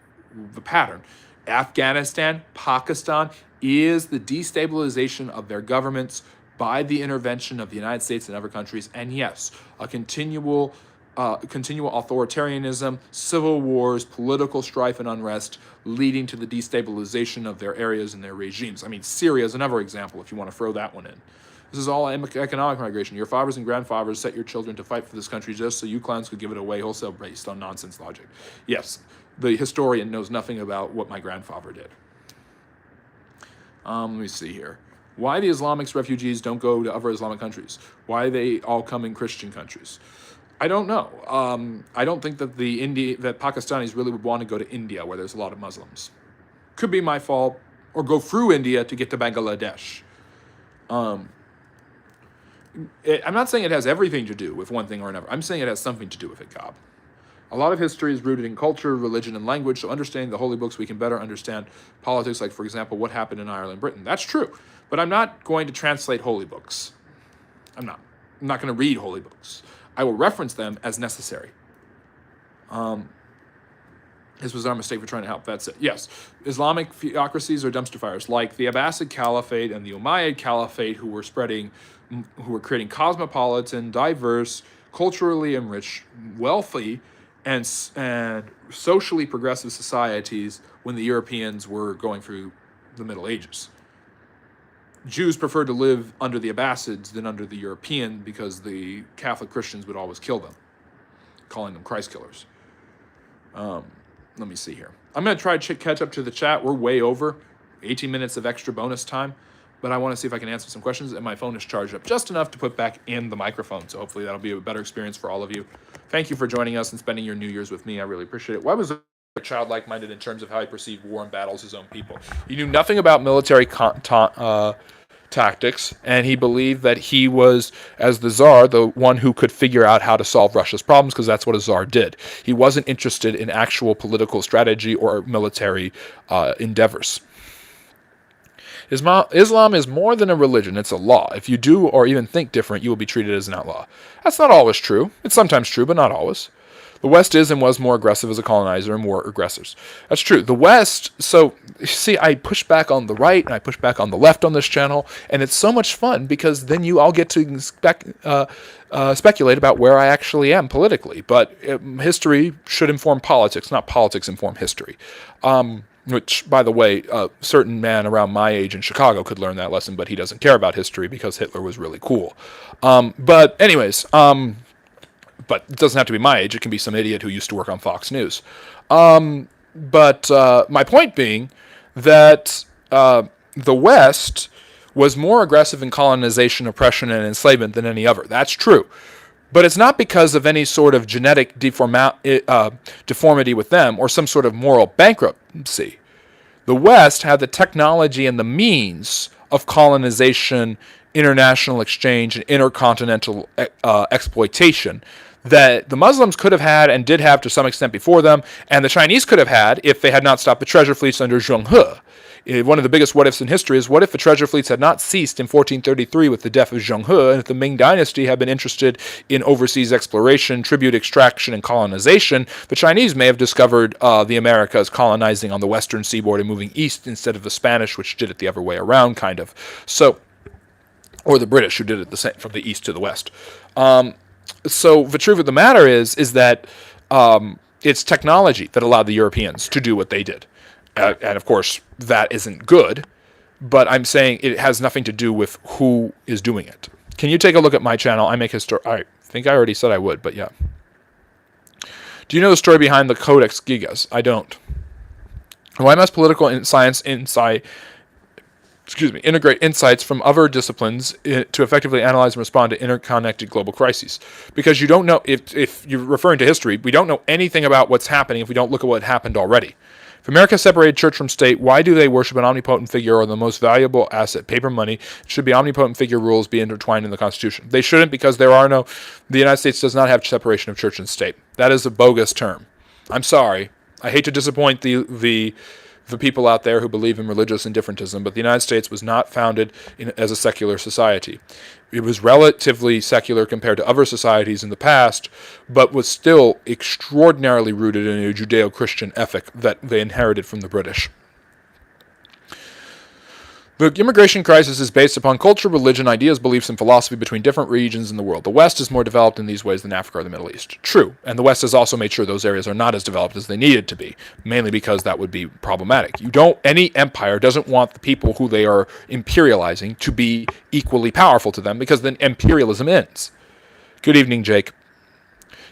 pattern, Afghanistan, Pakistan, is the destabilization of their governments by the intervention of the United States and other countries, and yes, a continual authoritarianism, civil wars, political strife and unrest, leading to the destabilization of their areas and their regimes. I mean, Syria is another example, if you want to throw that one in. This is all economic migration. Your fathers and grandfathers set your children to fight for this country just so you clowns could give it away wholesale based on nonsense logic. Yes, the historian knows nothing about what my grandfather did. Let me see here. Why the Islamic refugees don't go to other Islamic countries? Why they all come in Christian countries? I don't know. I don't think that that Pakistanis really would want to go to India where there's a lot of Muslims. Could be my fault. Or go through India to get to Bangladesh. I'm not saying it has everything to do with one thing or another. I'm saying it has something to do with it, Gob. A lot of history is rooted in culture, religion, and language, so understanding the holy books, we can better understand politics, like, for example, what happened in Ireland and Britain. That's true, but I'm not going to translate holy books. I'm not going to read holy books. I will reference them as necessary. This was our mistake for trying to help. That's it. Yes, Islamic theocracies are dumpster fires, like the Abbasid Caliphate and the Umayyad Caliphate, who were creating cosmopolitan, diverse, culturally enriched, wealthy, and socially progressive societies when the Europeans were going through the Middle Ages. Jews preferred to live under the Abbasids than under the European because the Catholic Christians would always kill them. calling them Christ killers. Let me see here. I'm going to try to catch up to the chat. We're way over 18 minutes of extra bonus time, but I want to see if I can answer some questions, and my phone is charged up just enough to put back in the microphone, so hopefully that'll be a better experience for all of you. Thank you for joining us and spending your New Year's with me. I really appreciate it. Why was a child like-minded in terms of how he perceived war and battles his own people? He knew nothing about military tactics, and he believed that he was, as the Tsar, the one who could figure out how to solve Russia's problems, because that's what a Tsar did. He wasn't interested in actual political strategy or military endeavors. Islam is more than a religion, it's a law. If you do or even think different, you will be treated as an outlaw. That's not always true. It's sometimes true, but not always. The West is and was more aggressive as a colonizer and more aggressors. That's true. The West, so, see, I push back on the right and I push back on the left on this channel, and it's so much fun because then you all get to speculate about where I actually am politically. But history should inform politics, not politics inform history. Which, by the way, a certain man around my age in Chicago could learn that lesson, but he doesn't care about history because Hitler was really cool. But anyways, but it doesn't have to be my age. It can be some idiot who used to work on Fox News. But my point being that the West was more aggressive in colonization, oppression, and enslavement than any other. That's true. But it's not because of any sort of genetic deformity with them or some sort of moral bankruptcy. The West had the technology and the means of colonization, international exchange, and intercontinental exploitation that the Muslims could have had and did have to some extent before them, and the Chinese could have had if they had not stopped the treasure fleets under Zheng He. One of the biggest what-ifs in history is, what if the treasure fleets had not ceased in 1433 with the death of Zheng He, and if the Ming Dynasty had been interested in overseas exploration, tribute extraction, and colonization, the Chinese may have discovered the Americas colonizing on the western seaboard and moving east instead of the Spanish, which did it the other way around, kind of. So, or the British, who did it the same from the east to the west. So the truth of the matter is that it's technology that allowed the Europeans to do what they did. And of course, that isn't good, but I'm saying it has nothing to do with who is doing it. Can you take a look at my channel? I make history. I think I already said I would, but yeah. Do you know the story behind the Codex Gigas? I don't. Why must political science integrate insights from other disciplines to effectively analyze and respond to interconnected global crises? Because you don't know, if you're referring to history, we don't know anything about what's happening if we don't look at what happened already. If America separated church from state, why do they worship an omnipotent figure or the most valuable asset, paper money? Should be omnipotent figure rules be intertwined in the Constitution? They shouldn't, because the United States does not have separation of church and state. That is a bogus term. I'm sorry. I hate to disappoint the people out there who believe in religious indifferentism, but the United States was not founded as a secular society. It was relatively secular compared to other societies in the past, but was still extraordinarily rooted in a Judeo-Christian ethic that they inherited from the British. The immigration crisis is based upon culture, religion, ideas, beliefs, and philosophy between different regions in the world. The West is more developed in these ways than Africa or the Middle East. True, and the West has also made sure those areas are not as developed as they needed to be, mainly because that would be problematic. Any empire doesn't want the people who they are imperializing to be equally powerful to them, because then imperialism ends. Good evening, Jake.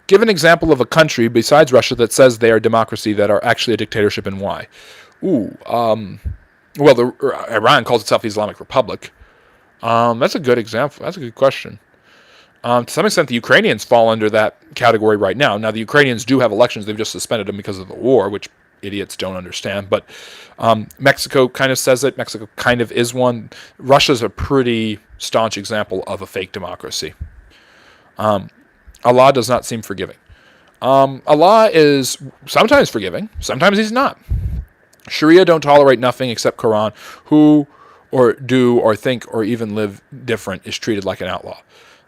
Give an example of a country besides Russia that says they are a democracy that are actually a dictatorship, and why? Well, Iran calls itself the Islamic Republic. That's a good example. That's a good question. To some extent, the Ukrainians fall under that category right now. Now, the Ukrainians do have elections. They've just suspended them because of the war, which idiots don't understand. But Mexico kind of says it. Mexico kind of is one. Russia's a pretty staunch example of a fake democracy. Allah does not seem forgiving. Allah is sometimes forgiving. Sometimes he's not. Sharia don't tolerate nothing except Quran. Who or do or think or even live different is treated like an outlaw.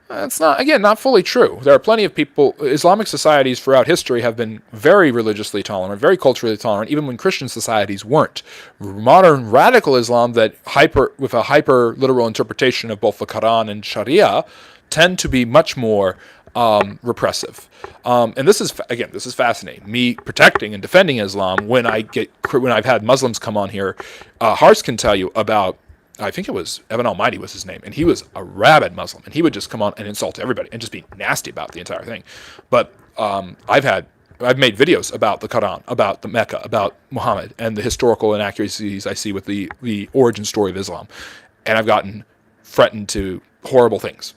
That's not fully true. There are plenty of people. Islamic societies throughout history have been very religiously tolerant, very culturally tolerant, even when Christian societies weren't. Modern radical Islam with a hyper literal interpretation of both the Quran and Sharia tend to be much more repressive. And this is fascinating. Me protecting and defending Islam when I've had Muslims come on here, Harsh can tell you about I think it was Evan Almighty was his name, and he was a rabid Muslim, and he would just come on and insult everybody and just be nasty about the entire thing. But I've made videos about the Quran, about the Mecca, about Muhammad, and the historical inaccuracies I see with the origin story of Islam, and I've gotten threatened to horrible things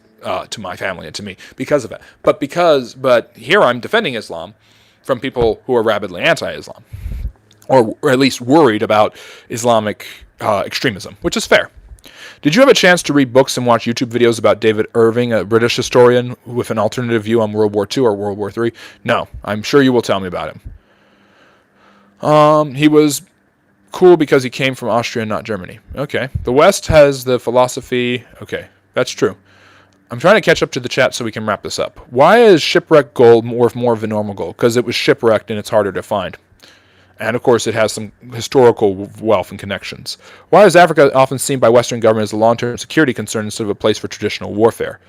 to my family and to me because of it. But here I'm defending Islam from people who are rabidly anti-Islam, or at least worried about Islamic extremism, which is fair. Did you have a chance to read books and watch YouTube videos about David Irving, a British historian with an alternative view on World War II or World War III? No, I'm sure you will tell me about him. He was cool because he came from Austria, not Germany. Okay. The West has the philosophy. Okay, that's true. I'm trying to catch up to the chat so we can wrap this up. Why is shipwrecked gold worth more of a normal gold? Because it was shipwrecked and it's harder to find. And of course, it has some historical wealth and connections. Why is Africa often seen by Western governments as a long-term security concern instead of a place for traditional warfare?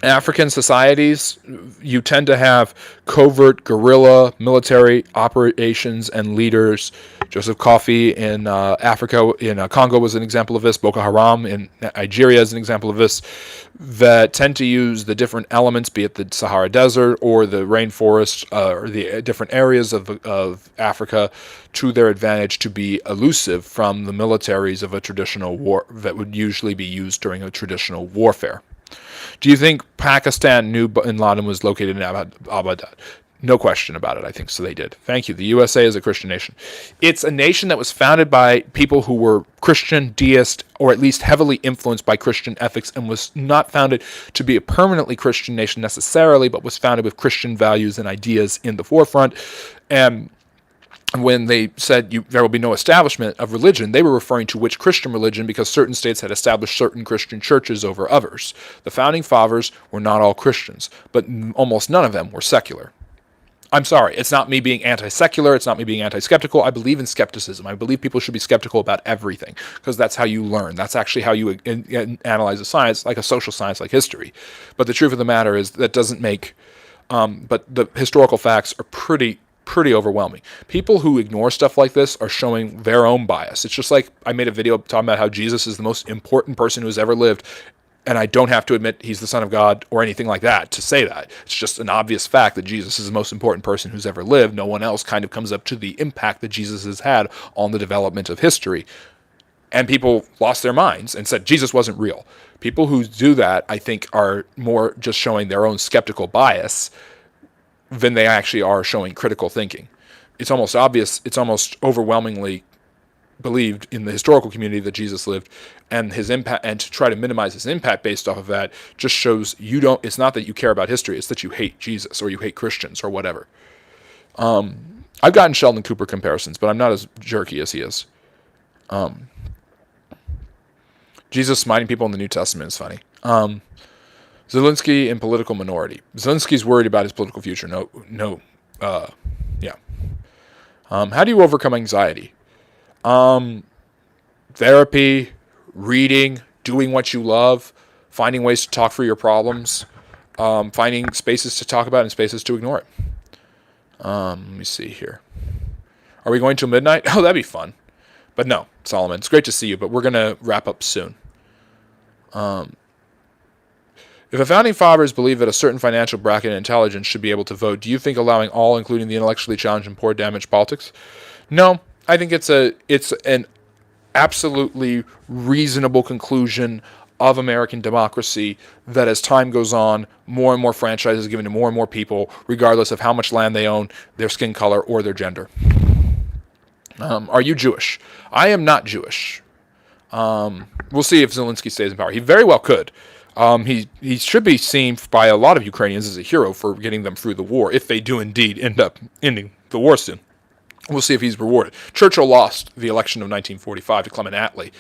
African societies, you tend to have covert guerrilla military operations and leaders. Joseph Kofi in Africa, in Congo was an example of this. Boko Haram in Nigeria is an example of this, that tend to use the different elements, be it the Sahara Desert or the rainforest or the different areas of Africa, to their advantage to be elusive from the militaries of a traditional war that would usually be used during a traditional warfare. Do you think Pakistan knew bin Laden was located in Abbottabad? No question about it. I think so. They did. Thank you. The USA is a Christian nation. It's a nation that was founded by people who were Christian, deist, or at least heavily influenced by Christian ethics, and was not founded to be a permanently Christian nation necessarily, but was founded with Christian values and ideas in the forefront. And when they said there will be no establishment of religion, they were referring to which Christian religion, because certain states had established certain Christian churches over others. The founding fathers were not all Christians, but almost none of them were secular. I'm sorry, it's not me being anti-secular, it's not me being anti-skeptical. I believe in skepticism. I believe people should be skeptical about everything, because that's how you learn. That's actually how you analyze a science, like a social science, like history. But the truth of the matter is that doesn't make, but the historical facts are pretty overwhelming. People who ignore stuff like this are showing their own bias. It's just like I made a video talking about how Jesus is the most important person who's ever lived, and I don't have to admit he's the Son of God or anything like that to say that. It's just an obvious fact that Jesus is the most important person who's ever lived. No one else kind of comes up to the impact that Jesus has had on the development of history. And people lost their minds and said Jesus wasn't real. People who do that, I think, are more just showing their own skeptical bias than they actually are showing critical thinking. It's almost obvious, it's almost overwhelmingly believed in the historical community that Jesus lived, and his impact, and to try to minimize his impact based off of that just shows it's not that you care about history, it's that you hate Jesus or you hate Christians or whatever. I've gotten Sheldon Cooper comparisons, but I'm not as jerky as he is. Jesus smiting people in the New Testament is funny. Zelensky in political minority. Zelensky's worried about his political future. Yeah. How do you overcome anxiety? Therapy, reading, doing what you love, finding ways to talk through your problems, finding spaces to talk about and spaces to ignore it. Let me see here. Are we going till midnight? Oh, that'd be fun. But no, Solomon, it's great to see you, but we're going to wrap up soon. If a founding fathers believe that a certain financial bracket and intelligence should be able to vote, do you think allowing all, including the intellectually challenged and poor, damage politics? No, I think it's an absolutely reasonable conclusion of American democracy that as time goes on, more and more franchises are given to more and more people, regardless of how much land they own, their skin color, or their gender. Are you Jewish? I am not Jewish. We'll see if Zelensky stays in power. He very well could. He should be seen by a lot of Ukrainians as a hero for getting them through the war, if they do indeed end up ending the war soon. We'll see if he's rewarded. Churchill lost the election of 1945 to Clement Attlee,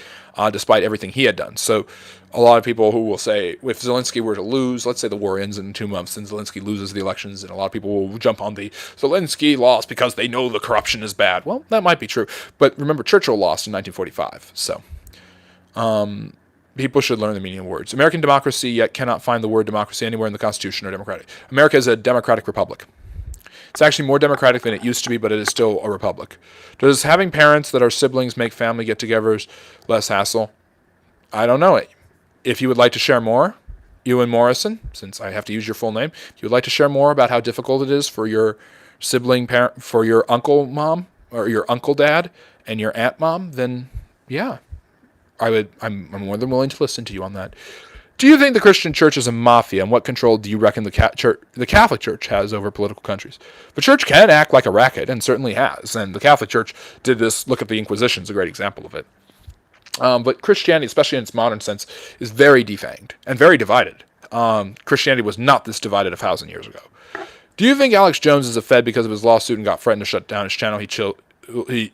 despite everything he had done. So a lot of people who will say, if Zelensky were to lose, let's say the war ends in 2 months and Zelensky loses the elections, and a lot of people will jump on the Zelensky lost because they know the corruption is bad. Well, that might be true. But remember, Churchill lost in 1945. So people should learn the meaning of words. American democracy yet cannot find the word democracy anywhere in the Constitution or democratic. America is a democratic republic. It's actually more democratic than it used to be, but it is still a republic. Does having parents that are siblings make family get-togethers less hassle? I don't know it. If you would like to share more, Ewan Morrison, since I have to use your full name, if you would like to share more about how difficult it is for your sibling parent, for your uncle mom, or your uncle dad, and your aunt mom, then yeah, I'm more than willing to listen to you on that. Do you think the Christian church is a mafia, and what control do you reckon the Catholic Church has over political countries? The church can act like a racket, and certainly has, and the Catholic Church did this. Look at the Inquisition; is a great example of it. But Christianity, especially in its modern sense, is very defanged and very divided. Christianity was not this divided 1,000 years ago. Do you think Alex Jones is a Fed because of his lawsuit and got threatened to shut down his channel? He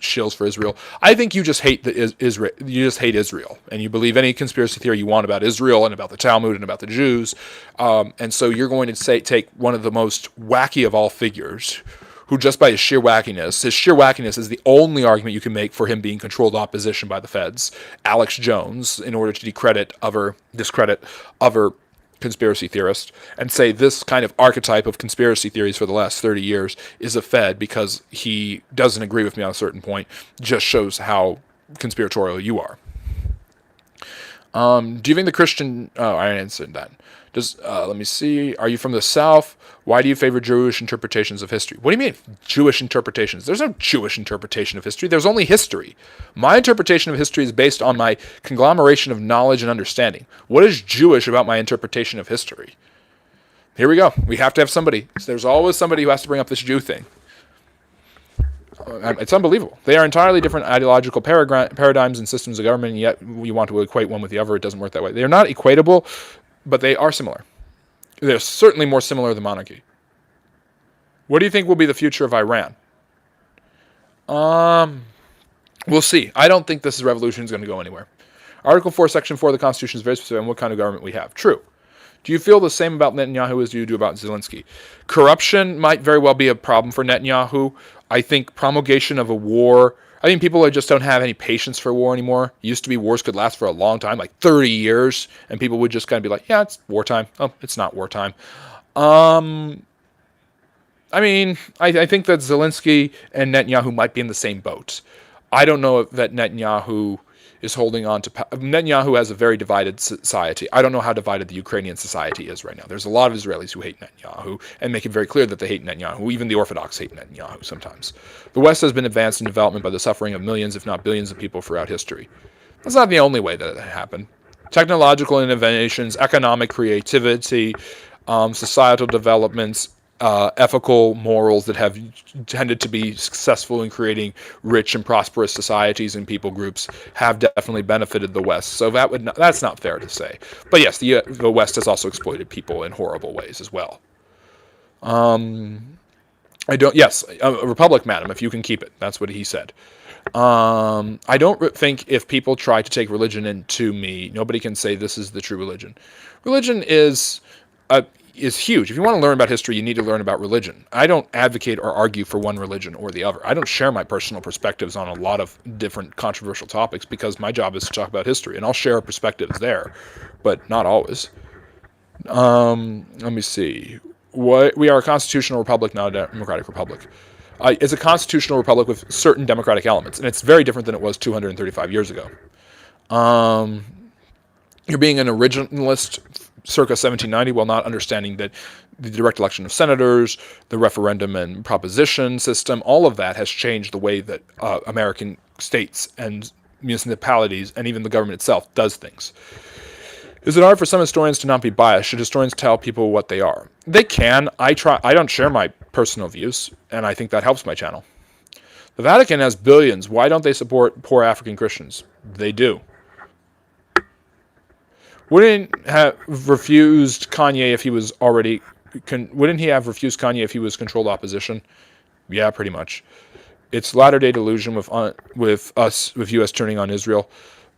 shills for Israel. I think you just hate Israel. You just hate Israel, and you believe any conspiracy theory you want about Israel and about the Talmud and about the Jews. And so you're going to take one of the most wacky of all figures, who just by his sheer wackiness is the only argument you can make for him being controlled opposition by the feds, Alex Jones, in order to discredit other conspiracy theorists, and say this kind of archetype of conspiracy theories for the last 30 years is a Fed because he doesn't agree with me on a certain point, just shows how conspiratorial you are. Do you think the Christian... Oh, I answered that. Let me see. Are you from the South? Why do you favor Jewish interpretations of history? What do you mean, Jewish interpretations? There's no Jewish interpretation of history. There's only history. My interpretation of history is based on my conglomeration of knowledge and understanding. What is Jewish about my interpretation of history? Here we go. We have to have somebody. There's always somebody who has to bring up this Jew thing. It's unbelievable. They are entirely different ideological paradigms and systems of government, and yet we want to equate one with the other. It doesn't work that way. They are not equatable, but they are similar. They're certainly more similar than monarchy. What do you think will be the future of Iran? We'll see. I don't think this revolution is going to go anywhere. Article 4, Section 4 of the Constitution is very specific on what kind of government we have. True. Do you feel the same about Netanyahu as you do about Zelensky? Corruption might very well be a problem for Netanyahu. I think promulgation of a war... I think people just don't have any patience for war anymore. It used to be wars could last for a long time, like 30 years, and people would just kind of be like, yeah, it's wartime. Oh, it's not wartime. I think that Zelensky and Netanyahu might be in the same boat. I don't know that Netanyahu is holding on to... Netanyahu has a very divided society. I don't know how divided the Ukrainian society is right now. There's a lot of Israelis who hate Netanyahu and make it very clear that they hate Netanyahu. Even the Orthodox hate Netanyahu sometimes. The West has been advanced in development by the suffering of millions, if not billions of people throughout history. That's not the only way that it happened. Technological innovations, economic creativity, societal developments, ethical morals that have tended to be successful in creating rich and prosperous societies and people groups have definitely benefited the West. So that's not fair to say. But yes, the West has also exploited people in horrible ways as well. Yes, a republic, madam, if you can keep it. That's what he said. I don't think if people try to take religion into me, nobody can say this is the true religion. Religion is huge. If you want to learn about history, you need to learn about religion. I don't advocate or argue for one religion or the other. I don't share my personal perspectives on a lot of different controversial topics because my job is to talk about history, and I'll share perspectives there, but not always. Let me see. We are a constitutional republic, not a democratic republic. It's a constitutional republic with certain democratic elements, and it's very different than it was 235 years ago. You're being an originalist circa 1790 while not understanding that the direct election of senators, the referendum and proposition system, all of that has changed the way that American states and municipalities and even the government itself does things. Is it hard for some historians to not be biased? Should historians tell people what they are? They can. I don't share my personal views, and I think that helps my channel. The Vatican has billions. Why don't they support poor African Christians? They do. Wouldn't he have refused Kanye if he was controlled opposition? Yeah, pretty much. It's latter-day delusion with U.S. turning on Israel.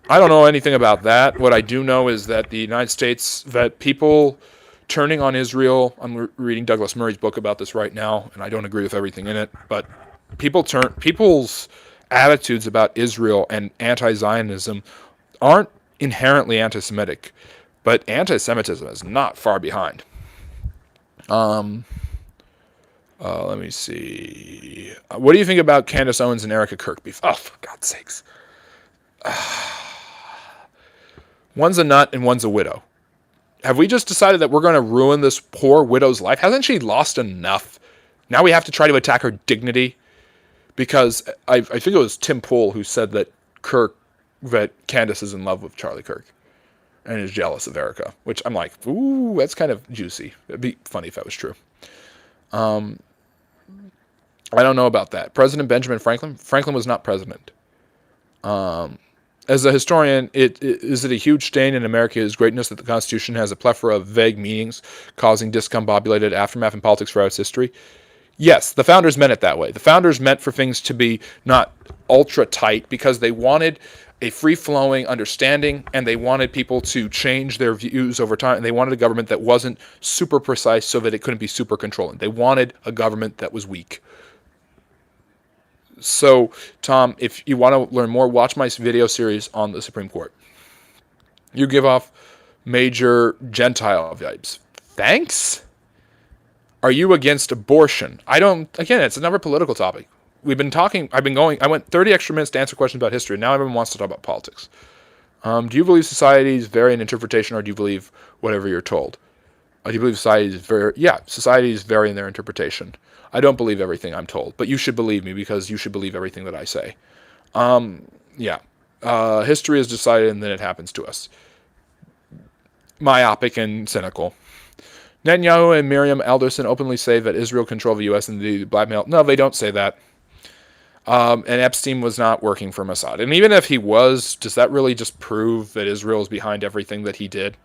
I don't know anything about that. What I do know is that the United States, that people turning on Israel, I'm reading Douglas Murray's book about this right now, and I don't agree with everything in it, but people's attitudes about Israel and anti-Zionism aren't inherently anti-Semitic, but anti-Semitism is not far behind. Let me see. What do you think about Candace Owens and Erica Kirk beef? Oh, for God's sakes. One's a nut and one's a widow. Have we just decided that we're going to ruin this poor widow's life? Hasn't she lost enough? Now we have to try to attack her dignity? Because I think it was Tim Pool who said that Candace is in love with Charlie Kirk and is jealous of Erica, which I'm like, ooh, that's kind of juicy. It'd be funny if that was true. I don't know about that. President Benjamin Franklin? Franklin was not president. As a historian, is it a huge stain in America's greatness that the Constitution has a plethora of vague meanings, causing discombobulated aftermath in politics throughout its history? Yes, the founders meant it that way. The founders meant for things to be not ultra tight because they wanted a free-flowing understanding and they wanted people to change their views over time. And they wanted a government that wasn't super precise so that it couldn't be super controlling. They wanted a government that was weak. So, Tom, if you want to learn more, watch my video series on the Supreme Court. You give off major Gentile vibes. Thanks? Are you against abortion? I don't, again, it's another political topic. We've been talking, I went 30 extra minutes to answer questions about history. Now everyone wants to talk about politics. Do you believe societies vary in interpretation, or do you believe whatever you're told? Do you believe societies vary in their interpretation. I don't believe everything I'm told, but you should believe me because you should believe everything that I say. History is decided and then it happens to us. Myopic and cynical. Netanyahu and Miriam Alderson openly say that Israel controlled the U.S. and the blackmail. No, they don't say that. And Epstein was not working for Mossad. And even if he was, does that really just prove that Israel is behind everything that he did?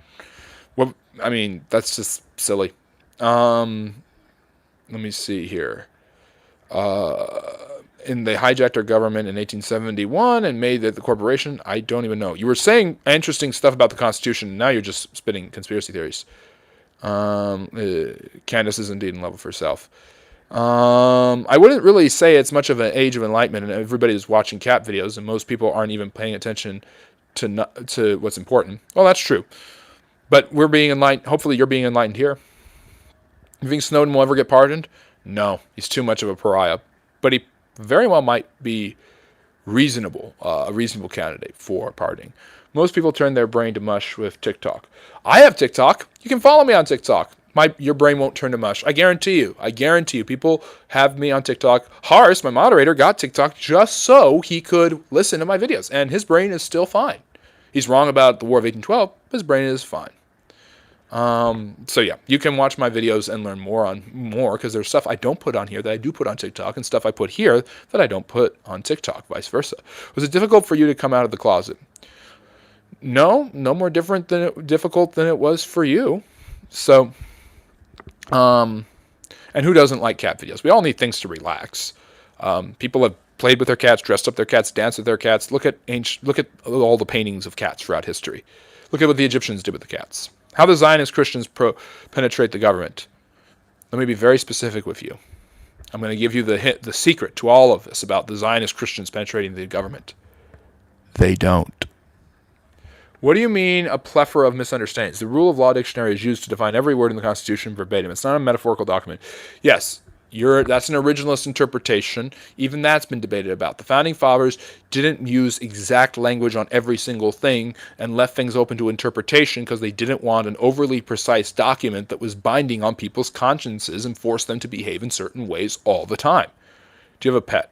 Well, I mean, that's just silly. Let me see here. And they hijacked our government in 1871 and made it the corporation. I don't even know. You were saying interesting stuff about the Constitution. And now you're just spitting conspiracy theories. Candace is indeed in love with herself. I wouldn't really say it's much of an age of enlightenment, and everybody is watching cat videos, and most people aren't even paying attention to what's important. Well, that's true. But we're being enlightened. Hopefully you're being enlightened here. You think Snowden will ever get pardoned? No, he's too much of a pariah. But he very well might be a reasonable candidate for pardoning. Most people turn their brain to mush with TikTok. I have TikTok. You can follow me on TikTok. Your brain won't turn to mush. I guarantee you. People have me on TikTok. Horace, my moderator, got TikTok just so he could listen to my videos. And his brain is still fine. He's wrong about the War of 1812, but his brain is fine. So yeah, you can watch my videos and learn more because there's stuff I don't put on here that I do put on TikTok and stuff I put here that I don't put on TikTok, vice versa. Was it difficult for you to come out of the closet? No more difficult than it was for you. So, and who doesn't like cat videos? We all need things to relax. People have played with their cats, dressed up their cats, danced with their cats. Look at all the paintings of cats throughout history. Look at what the Egyptians did with the cats. How the Zionist Christians penetrate the government. Let me be very specific with you. I'm going to give you the secret to all of this about the Zionist Christians penetrating the government. They don't. What do you mean a plethora of misunderstandings? The Rule of Law Dictionary is used to define every word in the Constitution verbatim. It's not a metaphorical document. Yes, that's an originalist interpretation. Even that's been debated about. The Founding Fathers didn't use exact language on every single thing and left things open to interpretation because they didn't want an overly precise document that was binding on people's consciences and forced them to behave in certain ways all the time. Do you have a pet?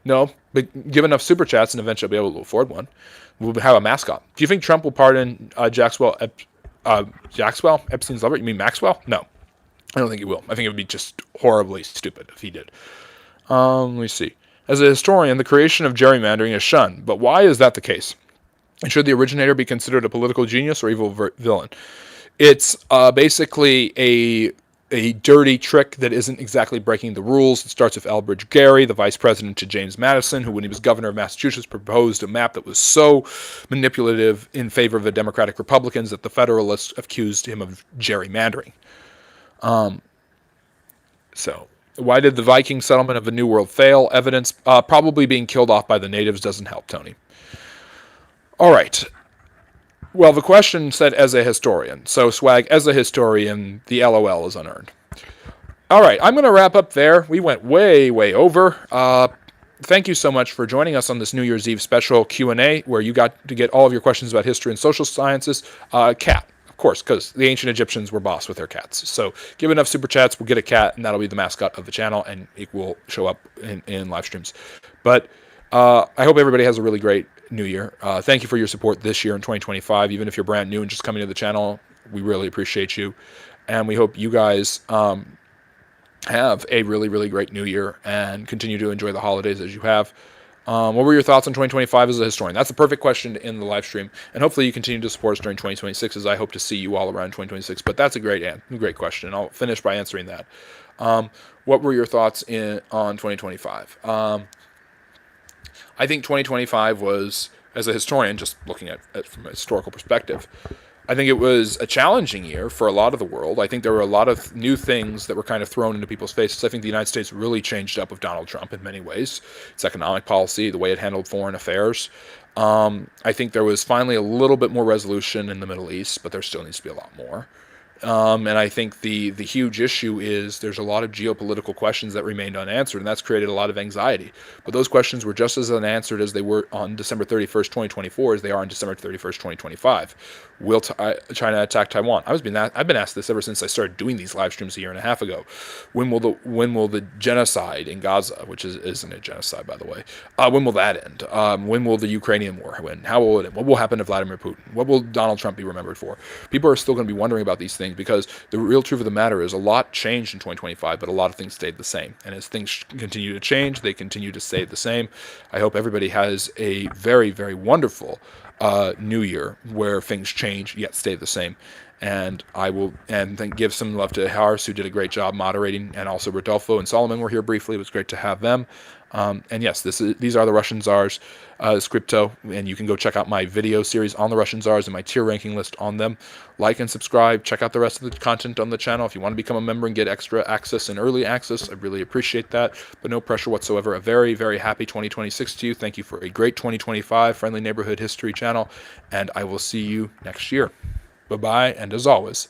No, but give enough super chats and eventually I'll be able to afford one. We'll have a mascot. Do you think Trump will pardon Epstein's lover? You mean Maxwell? No, I don't think he will. I think it would be just horribly stupid if he did. Let me see. As a historian, the creation of gerrymandering is shunned, but why is that the case? And should the originator be considered a political genius or evil villain? It's basically a dirty trick that isn't exactly breaking the rules. It starts with Elbridge Gerry, the vice president to James Madison, who, when he was governor of Massachusetts, proposed a map that was so manipulative in favor of the Democratic Republicans that the Federalists accused him of gerrymandering. So, why did the Viking settlement of the New World fail? Evidence, probably being killed off by the natives doesn't help, Tony. All right. Well, the question said as a historian. So, Swag, as a historian, the LOL is unearned. All right, I'm going to wrap up there. We went way, way over. Thank you so much for joining us on this New Year's Eve special Q&A, where you got to get all of your questions about history and social sciences. Cat, of course, because the ancient Egyptians were boss with their cats. So give enough super chats, we'll get a cat, and that'll be the mascot of the channel, and it will show up in live streams. But I hope everybody has a really great New Year. Thank you for your support this year in 2025. Even if you're brand new and just coming to the channel, we really appreciate you. And we hope you guys have a really, really great New Year and continue to enjoy the holidays as you have. What were your thoughts on 2025 as a historian? That's the perfect question in the live stream. And hopefully you continue to support us during 2026, as I hope to see you all around 2026. But that's a great question. I'll finish by answering that. What were your thoughts on 2025? I think 2025 was, as a historian, just looking at it from a historical perspective, I think it was a challenging year for a lot of the world. I think there were a lot of new things that were kind of thrown into people's faces. I think the United States really changed up with Donald Trump in many ways. Its economic policy, the way it handled foreign affairs. I think there was finally a little bit more resolution in the Middle East, but there still needs to be a lot more. And I think the huge issue is there's a lot of geopolitical questions that remained unanswered, and that's created a lot of anxiety. But those questions were just as unanswered as they were on December 31st, 2024, as they are on December 31st, 2025. Will China attack Taiwan? I've been asked this ever since I started doing these live streams a year and a half ago. When will the genocide in Gaza, which isn't a genocide, by the way, when will that end? When will the Ukrainian war end? How will it end? What will happen to Vladimir Putin? What will Donald Trump be remembered for? People are still going to be wondering about these things, because the real truth of the matter is a lot changed in 2025, but a lot of things stayed the same. And as things continue to change, they continue to stay the same. I hope everybody has a very, very wonderful New Year where things change yet stay the same. And I will then give some love to Harris, who did a great job moderating, and also Rodolfo and Solomon were here briefly. It was great to have them. And yes, these are the Russian Tsars, Scripto, and you can go check out my video series on the Russian Tsars and my tier ranking list on them. Like and subscribe. Check out the rest of the content on the channel. If you want to become a member and get extra access and early access, I really appreciate that, but no pressure whatsoever. A very, very happy 2026 to you. Thank you for a great 2025 Friendly Neighborhood History channel, and I will see you next year. Bye-bye, and as always,